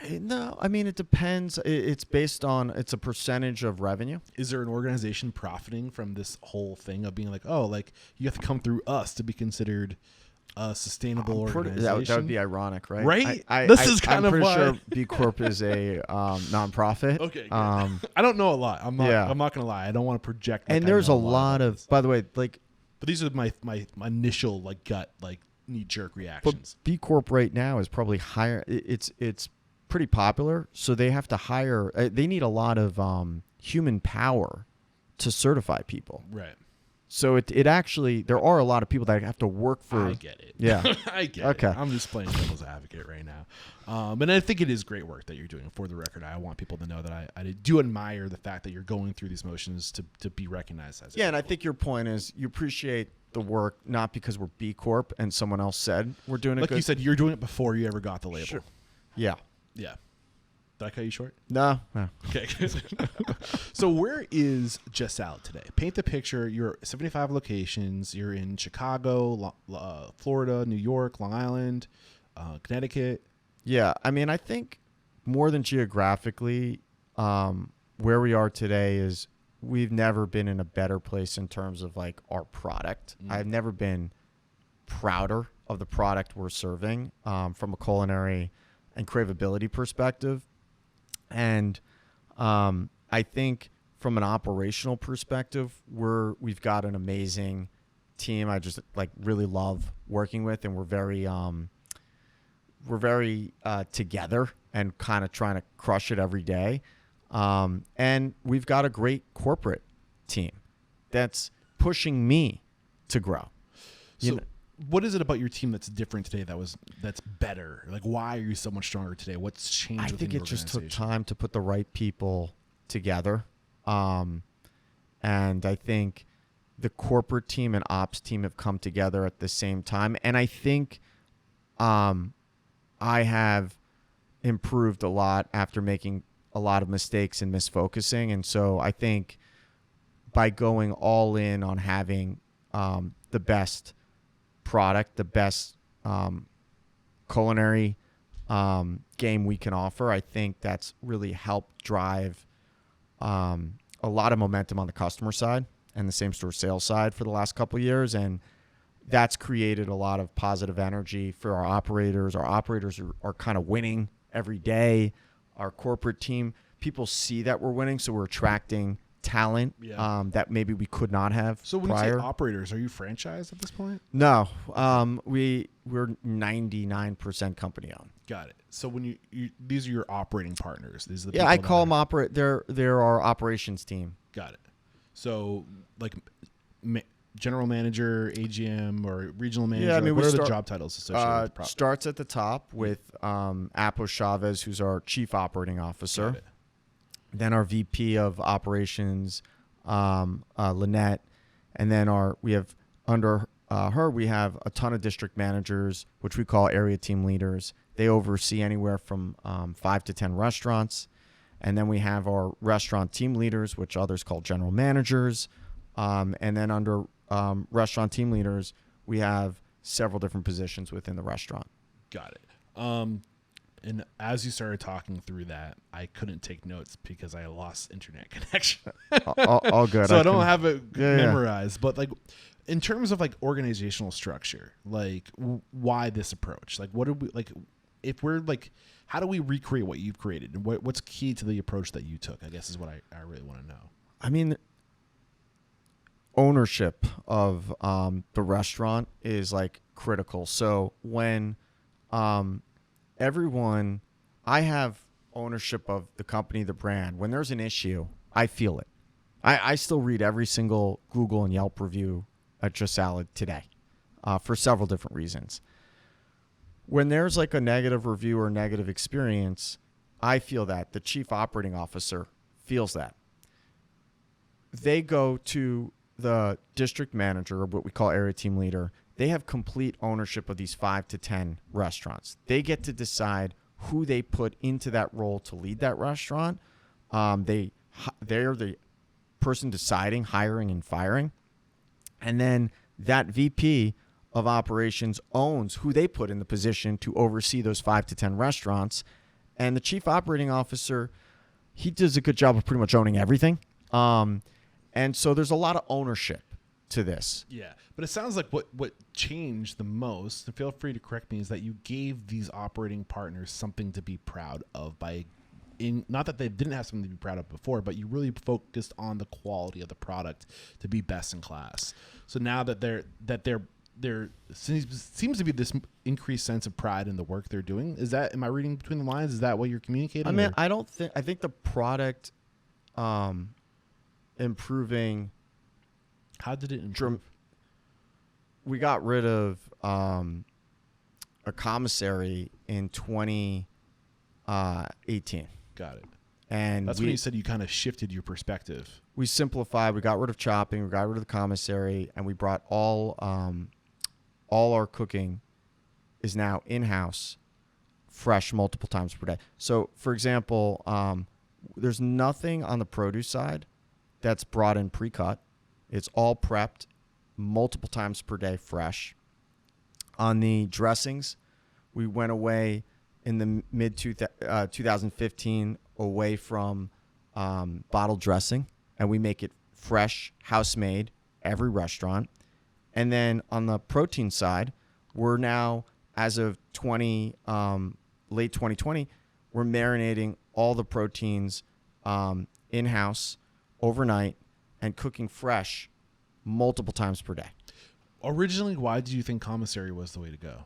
No, I mean, it depends. It's based on, it's a percentage of revenue. Is there an organization profiting from this whole thing of being like, oh, like you have to come through us to be considered a sustainable organization? That would be ironic, right? Right? This is kind I'm of pretty why. sure B Corp is a nonprofit. Okay. Good. I don't know a lot. I'm not going to lie. I don't want to project. And there's a lot of, by the way, like. But these are my initial like gut like knee jerk reactions. But B Corp right now is probably higher. It's pretty popular, so they have to hire. They need a lot of human power to certify people. Right. So it actually, there are a lot of people that have to work for. I get it. Yeah. I get okay. it. I'm just playing devil's advocate right now. And I think it is great work that you're doing. For the record, I want people to know that I do admire the fact that you're going through these motions to be recognized as. Yeah, and I think your point is you appreciate the work not because we're B Corp and someone else said we're doing it. Like good. you said, you're doing it before you ever got the label. Sure. Yeah. Yeah. Did I cut you short? No. Okay. So where is Just Salad today? Paint the picture. You're 75 locations. You're in Chicago, Florida, New York, Long Island, Connecticut. Yeah. I mean, I think more than geographically, where we are today is we've never been in a better place in terms of like our product. I've never been prouder of the product we're serving from a culinary and craveability perspective. And I think from an operational perspective, we've got an amazing team. I just like really love working with, and we're very together and kind of trying to crush it every day. And we've got a great corporate team that's pushing me to grow. So what is it about your team that's different today that's better? Like, why are you so much stronger today? What's changed? I think it just took time to put the right people together. And I think the corporate team and ops team have come together at the same time. And I think I have improved a lot after making a lot of mistakes and misfocusing. And so I think by going all in on having the best product, the best culinary game we can offer, I think that's really helped drive a lot of momentum on the customer side and the same store sales side for the last couple of years. And that's created a lot of positive energy for our operators. Our operators are kind of winning every day. Our corporate team, people see that we're winning, so we're attracting talent that maybe we could not have. So when prior. you say operators, are you franchised at this point? No, we're 99% company owned. Got it. So when you these are your operating partners. These are the Yeah, people I that call are- them they're our operations team. Got it. So like general manager, AGM, or regional manager. Yeah, I mean, what we are the start- job titles associated with the product? Starts at the top with Apo Chavez, who's our chief operating officer. Got it. Then our VP of operations, Lynette, and then we have under her we have a ton of district managers, which we call area team leaders. They oversee anywhere from 5 to 10 restaurants, and then we have our restaurant team leaders, which others call general managers, and then under restaurant team leaders, we have several different positions within the restaurant. Got it. And as you started talking through that, I couldn't take notes because I lost internet connection. all good. So I don't have it Yeah. memorized. But like, in terms of like organizational structure, like why this approach? Like, what do we like? If we're like, how do we recreate what you've created? And what's key to the approach that you took? I guess is what I really want to know. I mean, ownership of the restaurant is like critical. So when I have ownership of the company, the brand. When there's an issue, I feel it. I still read every single Google and Yelp review at Just Salad today for several different reasons. When there's like a negative review or negative experience, I feel that. The chief operating officer feels that. They go to the district manager, or what we call area team leader. They have complete ownership of these 5 to 10 restaurants. They get to decide who they put into that role to lead that restaurant. They're the person deciding, hiring, and firing. And then that VP of operations owns who they put in the position to oversee those 5 to 10 restaurants. And the chief operating officer, he does a good job of pretty much owning everything. And so there's a lot of ownership to this. Yeah, but it sounds like what changed the most, and feel free to correct me, is that you gave these operating partners something to be proud of not that they didn't have something to be proud of before, but you really focused on the quality of the product to be best in class. So now that there seems to be this increased sense of pride in the work they're doing. Am I reading between the lines? Is that what you're communicating? I mean, I think the product improving. How did it improve? We got rid of a commissary in 2018. Got it. And that's when you said you kind of shifted your perspective. We simplified. We got rid of chopping. We got rid of the commissary, and we brought all our cooking is now in-house, fresh multiple times per day. So, for example, there's nothing on the produce side that's brought in pre-cut. It's all prepped multiple times per day, fresh. On the dressings, we went away in the mid 2015 away from bottled dressing, and we make it fresh, house-made, every restaurant. And then on the protein side, we're now, as of late 2020, we're marinating all the proteins in-house overnight and cooking fresh multiple times per day. Originally, why did you think commissary was the way to go?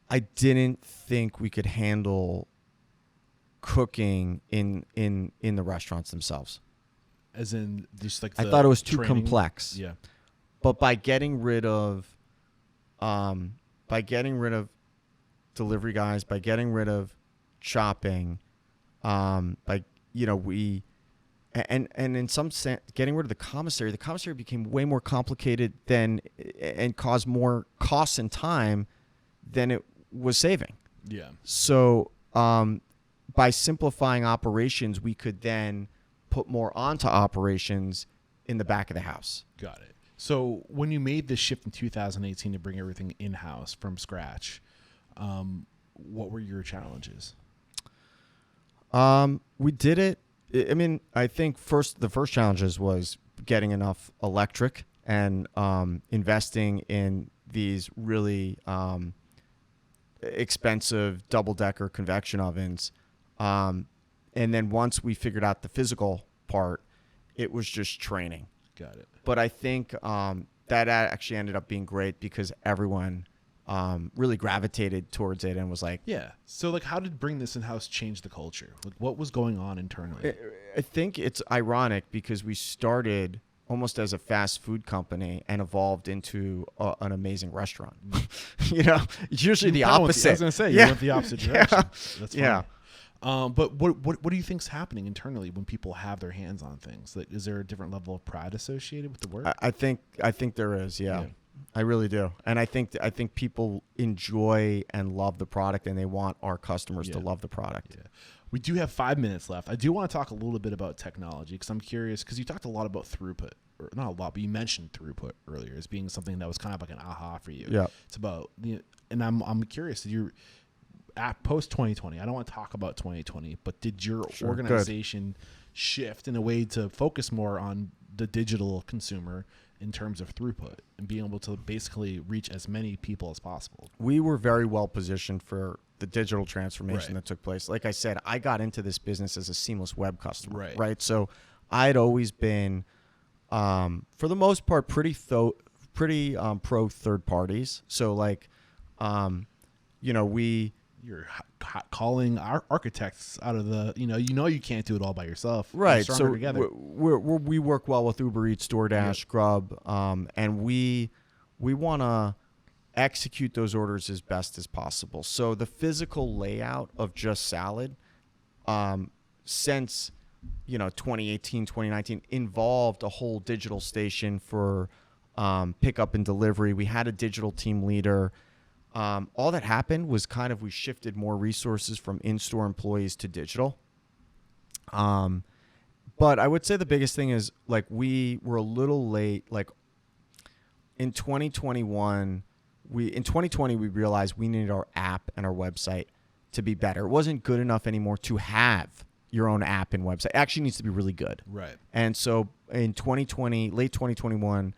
I didn't think we could handle cooking in the restaurants themselves. As in, just like I thought it was too training? complex. Yeah. But by getting rid of delivery guys, by getting rid of chopping, And in some sense, getting rid of the commissary became way more complicated and caused more costs and time than it was saving. Yeah. So by simplifying operations, we could then put more onto operations in the back of the house. Got it. So when you made this shift in 2018 to bring everything in-house from scratch, what were your challenges? We did it. I mean, I think the first challenges was getting enough electric and investing in these really expensive double-decker convection ovens. And then once we figured out the physical part, it was just training. Got it. But I think that actually ended up being great because everyone really gravitated towards it and was like, Yeah. So like, how did bring this in-house change the culture? Like, what was going on internally? I think it's ironic because we started almost as a fast food company and evolved into an amazing restaurant. It's usually the opposite. I was going to say, you went the opposite direction. That's fine. Yeah. But what do you think's happening internally when people have their hands on things? Like, is there a different level of pride associated with the work? I think there is. Yeah. I really do. And I think people enjoy and love the product, and they want our customers to love the product. Yeah. We do have 5 minutes left. I do want to talk a little bit about technology because I'm curious, because you talked a lot about throughput, or not a lot, but you mentioned throughput earlier as being something that was kind of like an aha for you. Yeah. It's about, and I'm curious, did your app post 2020, I don't want to talk about 2020, but did your organization shift in a way to focus more on the digital consumer in terms of throughput and being able to basically reach as many people as possible? We were very well positioned for the digital transformation that took place. Like I said, I got into this business as a seamless web customer, right? So I'd always been, for the most part, pretty pro third parties. So like, you're calling our architects out of the, you can't do it all by yourself. Right. So together. we work well with Uber Eats, DoorDash, Grub, and we want to execute those orders as best as possible. So the physical layout of Just Salad, since 2018, 2019, involved a whole digital station for pickup and delivery. We had a digital team leader. All that happened was we shifted more resources from in-store employees to digital. But I would say the biggest thing is like we were a little late. Like in 2020, we realized we needed our app and our website to be better. It wasn't good enough anymore to have your own app and website. It actually needs to be really good. Right. And so in 2020, late 2021,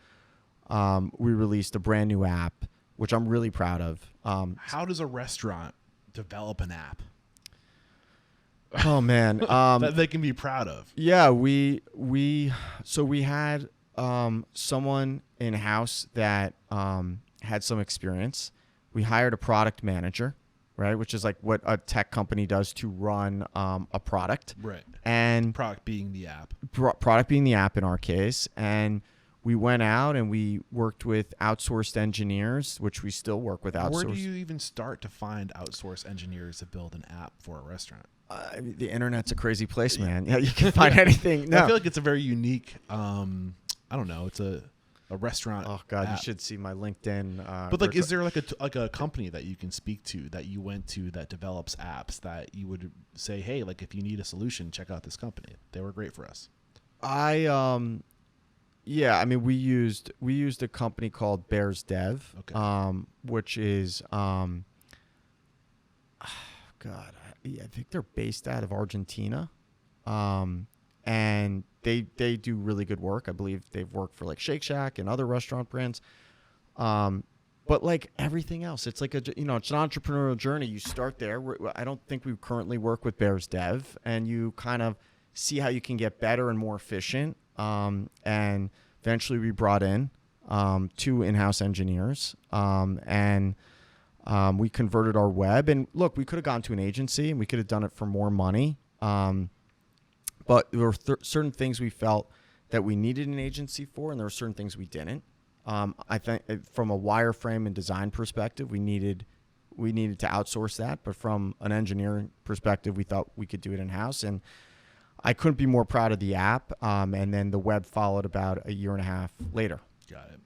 we released a brand new app, which I'm really proud of. How does a restaurant develop an app? Oh man, that they can be proud of. Yeah, we had someone in house that had some experience. We hired a product manager, right, which is like what a tech company does to run a product. Right. And product being the app. Product being the app in our case, and we went out and we worked with outsourced engineers, which we still work with outsourced. Where do you even start to find outsourced engineers to build an app for a restaurant? The internet's a crazy place, man. Yeah, you can find anything. No. I feel like it's a very unique, I don't know, it's a restaurant. Oh God, app. You should see my LinkedIn. But like, is there like a company that you can speak to that you went to that develops apps that you would say, hey, like if you need a solution, check out this company. They were great for us. Yeah, I mean, we used a company called Bears Dev, which is, God, I think they're based out of Argentina, and they do really good work. I believe they've worked for like Shake Shack and other restaurant brands, but like everything else, it's like it's an entrepreneurial journey. You start there. I don't think we currently work with Bears Dev, and you kind of see how you can get better and more efficient. And eventually we brought in 2 in-house engineers, and we converted our web. And look, we could have gone to an agency and we could have done it for more money. But there were certain things we felt that we needed an agency for, and there were certain things we didn't. I think from a wireframe and design perspective, we needed to outsource that. But from an engineering perspective, we thought we could do it in-house. And I couldn't be more proud of the app, and then the web followed about a year and a half later. Got it.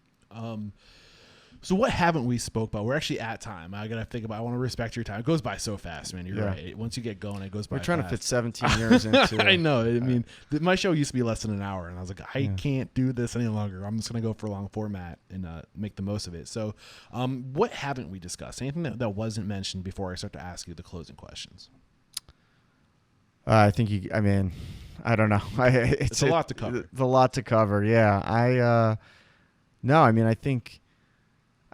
So what haven't we spoke about? We're actually at time. I want to respect your time. It goes by so fast, man. You're right. Once you get going, it goes by We're trying fast. to fit 17 years into I know. I mean, my show used to be less than an hour, and I was like, I can't do this any longer. I'm just going to go for a long format and make the most of it. So what haven't we discussed? Anything that wasn't mentioned before I start to ask you the closing questions? I think I don't know. It's a lot to cover. It's a lot to cover. Yeah.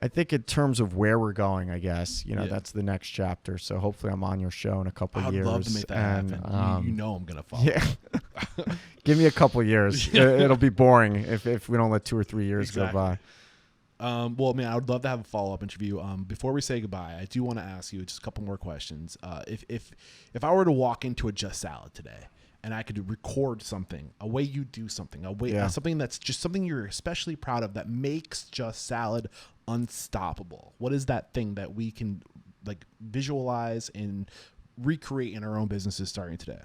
I think in terms of where we're going, I guess, that's the next chapter. So hopefully I'm on your show in a couple of years. I'd love to make that happen. You know I'm going to follow. Yeah. Give me a couple of years. It'll be boring if we don't let 2 or 3 years go by. Well, man, I would love to have a follow-up interview. Before we say goodbye, I do want to ask you just a couple more questions. If I were to walk into a Just Salad today and I could record something, a way you do something, something that's just something you're especially proud of that makes Just Salad unstoppable, what is that thing that we can like visualize and recreate in our own businesses starting today?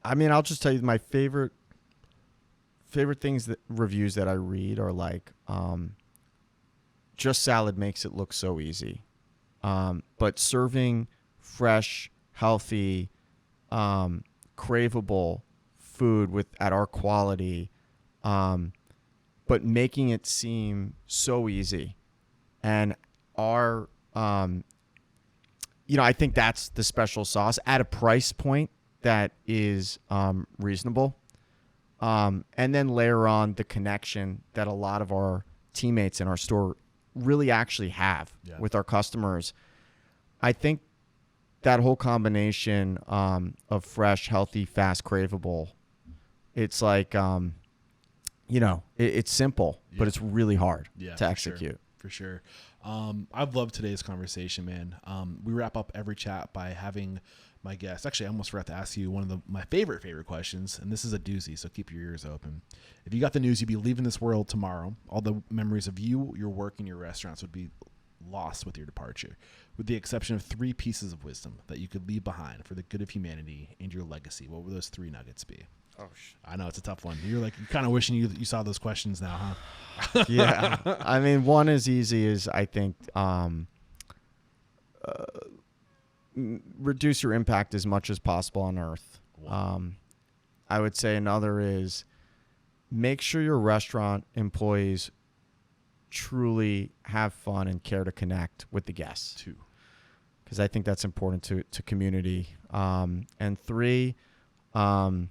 I mean, I'll just tell you my favorite things reviews that I read are like, Just Salad makes it look so easy. But serving fresh, healthy, craveable food at our quality, but making it seem so easy. And I think that's the special sauce at a price point that is reasonable. And then layer on the connection that a lot of our teammates in our store really actually have with our customers. I think that whole combination of fresh, healthy, fast, craveable, it's like, it's simple, but it's really hard to execute. For sure. I've loved today's conversation, man. We wrap up every chat by having my guest. Actually, I almost forgot to ask you one of my favorite questions, and this is a doozy, so keep your ears open. If you got the news, you'd be leaving this world tomorrow. All the memories of you, your work, and your restaurants would be lost with your departure, with the exception of 3 pieces of wisdom that you could leave behind for the good of humanity and your legacy. What would those 3 nuggets be? Oh, I know it's a tough one. You're kind of wishing you saw those questions now, huh? Yeah. I mean, one as easy as I think, reduce your impact as much as possible on Earth. Wow. I would say another is make sure your restaurant employees truly have fun and care to connect with the guests. 2. Because I think that's important to community. And 3, I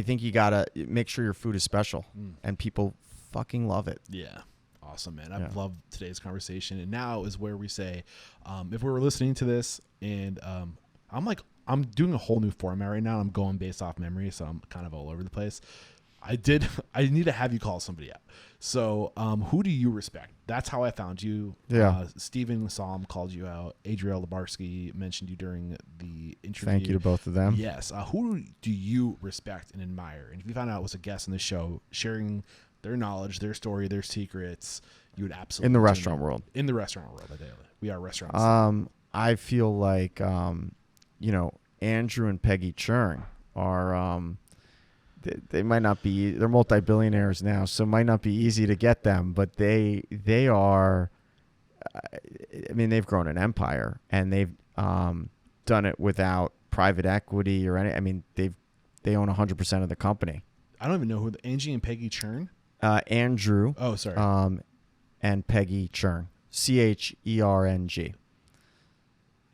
think you gotta make sure your food is special and people fucking love it. Yeah. Awesome, man. I've loved today's conversation. And now is where we say, if we were listening to this and I'm doing a whole new format right now. I'm going based off memory, so I'm kind of all over the place. I need to have you call somebody out. So who do you respect? That's how I found you. Yeah. Steven Salm called you out. Adriel Labarsky mentioned you during the interview. Thank you to both of them. Yes. Who do you respect and admire? And if you found out it was a guest on the show sharing their knowledge, their story, their secrets, you would absolutely in the restaurant world. In the restaurant world, we are restaurants. I feel like Andrew and Peggy Churn are they might not be, they're multi-billionaires now, so it might not be easy to get them, but they are, I mean, they've grown an empire and they've done it without private equity or any. I mean, they own 100% of the company. I don't even know who Angie and Peggy Churn. Andrew. Oh, sorry. And Peggy Churn. CHERNG.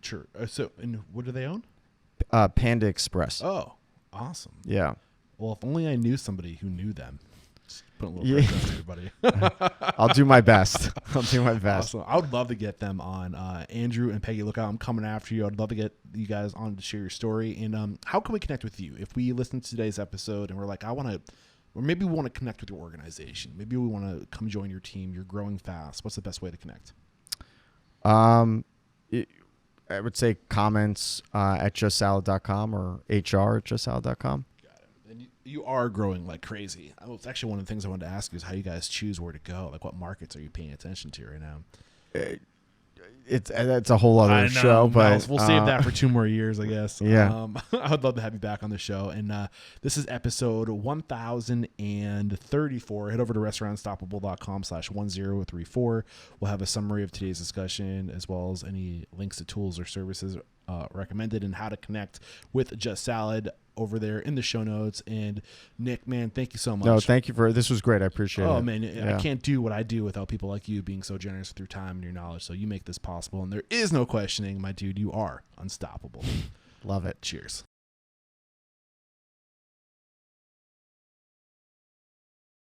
Sure. So, and what do they own? Panda Express. Oh, awesome. Yeah. Well, if only I knew somebody who knew them. Just put a little pressure on everybody. I'll do my best. I'll do my best. Awesome. I would love to get them on. Andrew and Peggy, look out. I'm coming after you. I'd love to get you guys on to share your story. And how can we connect with you? If we listen to today's episode and we're like, or maybe we want to connect with your organization. Maybe we want to come join your team. You're growing fast. What's the best way to connect? I would say comments at justsalad.com or HR at justsalad.com. Got it. And you are growing like crazy. It's actually one of the things I wanted to ask you is how you guys choose where to go. Like, what markets are you paying attention to right now? It's a whole other show, but we'll save that for 2 more years, I guess. Yeah. I would love to have you back on the show. And this is episode 1034. Head over to restaurantunstoppable.com/1034. We'll have a summary of today's discussion as well as any links to tools or services recommended and how to connect with Just Salad over there in the show notes. And Nick, man, thank you so much. No, thank you this was great. I appreciate it. Oh man, I can't do what I do without people like you being so generous with your time and your knowledge. So you make this possible, and there is no questioning, my dude, you are unstoppable. Love it. Cheers.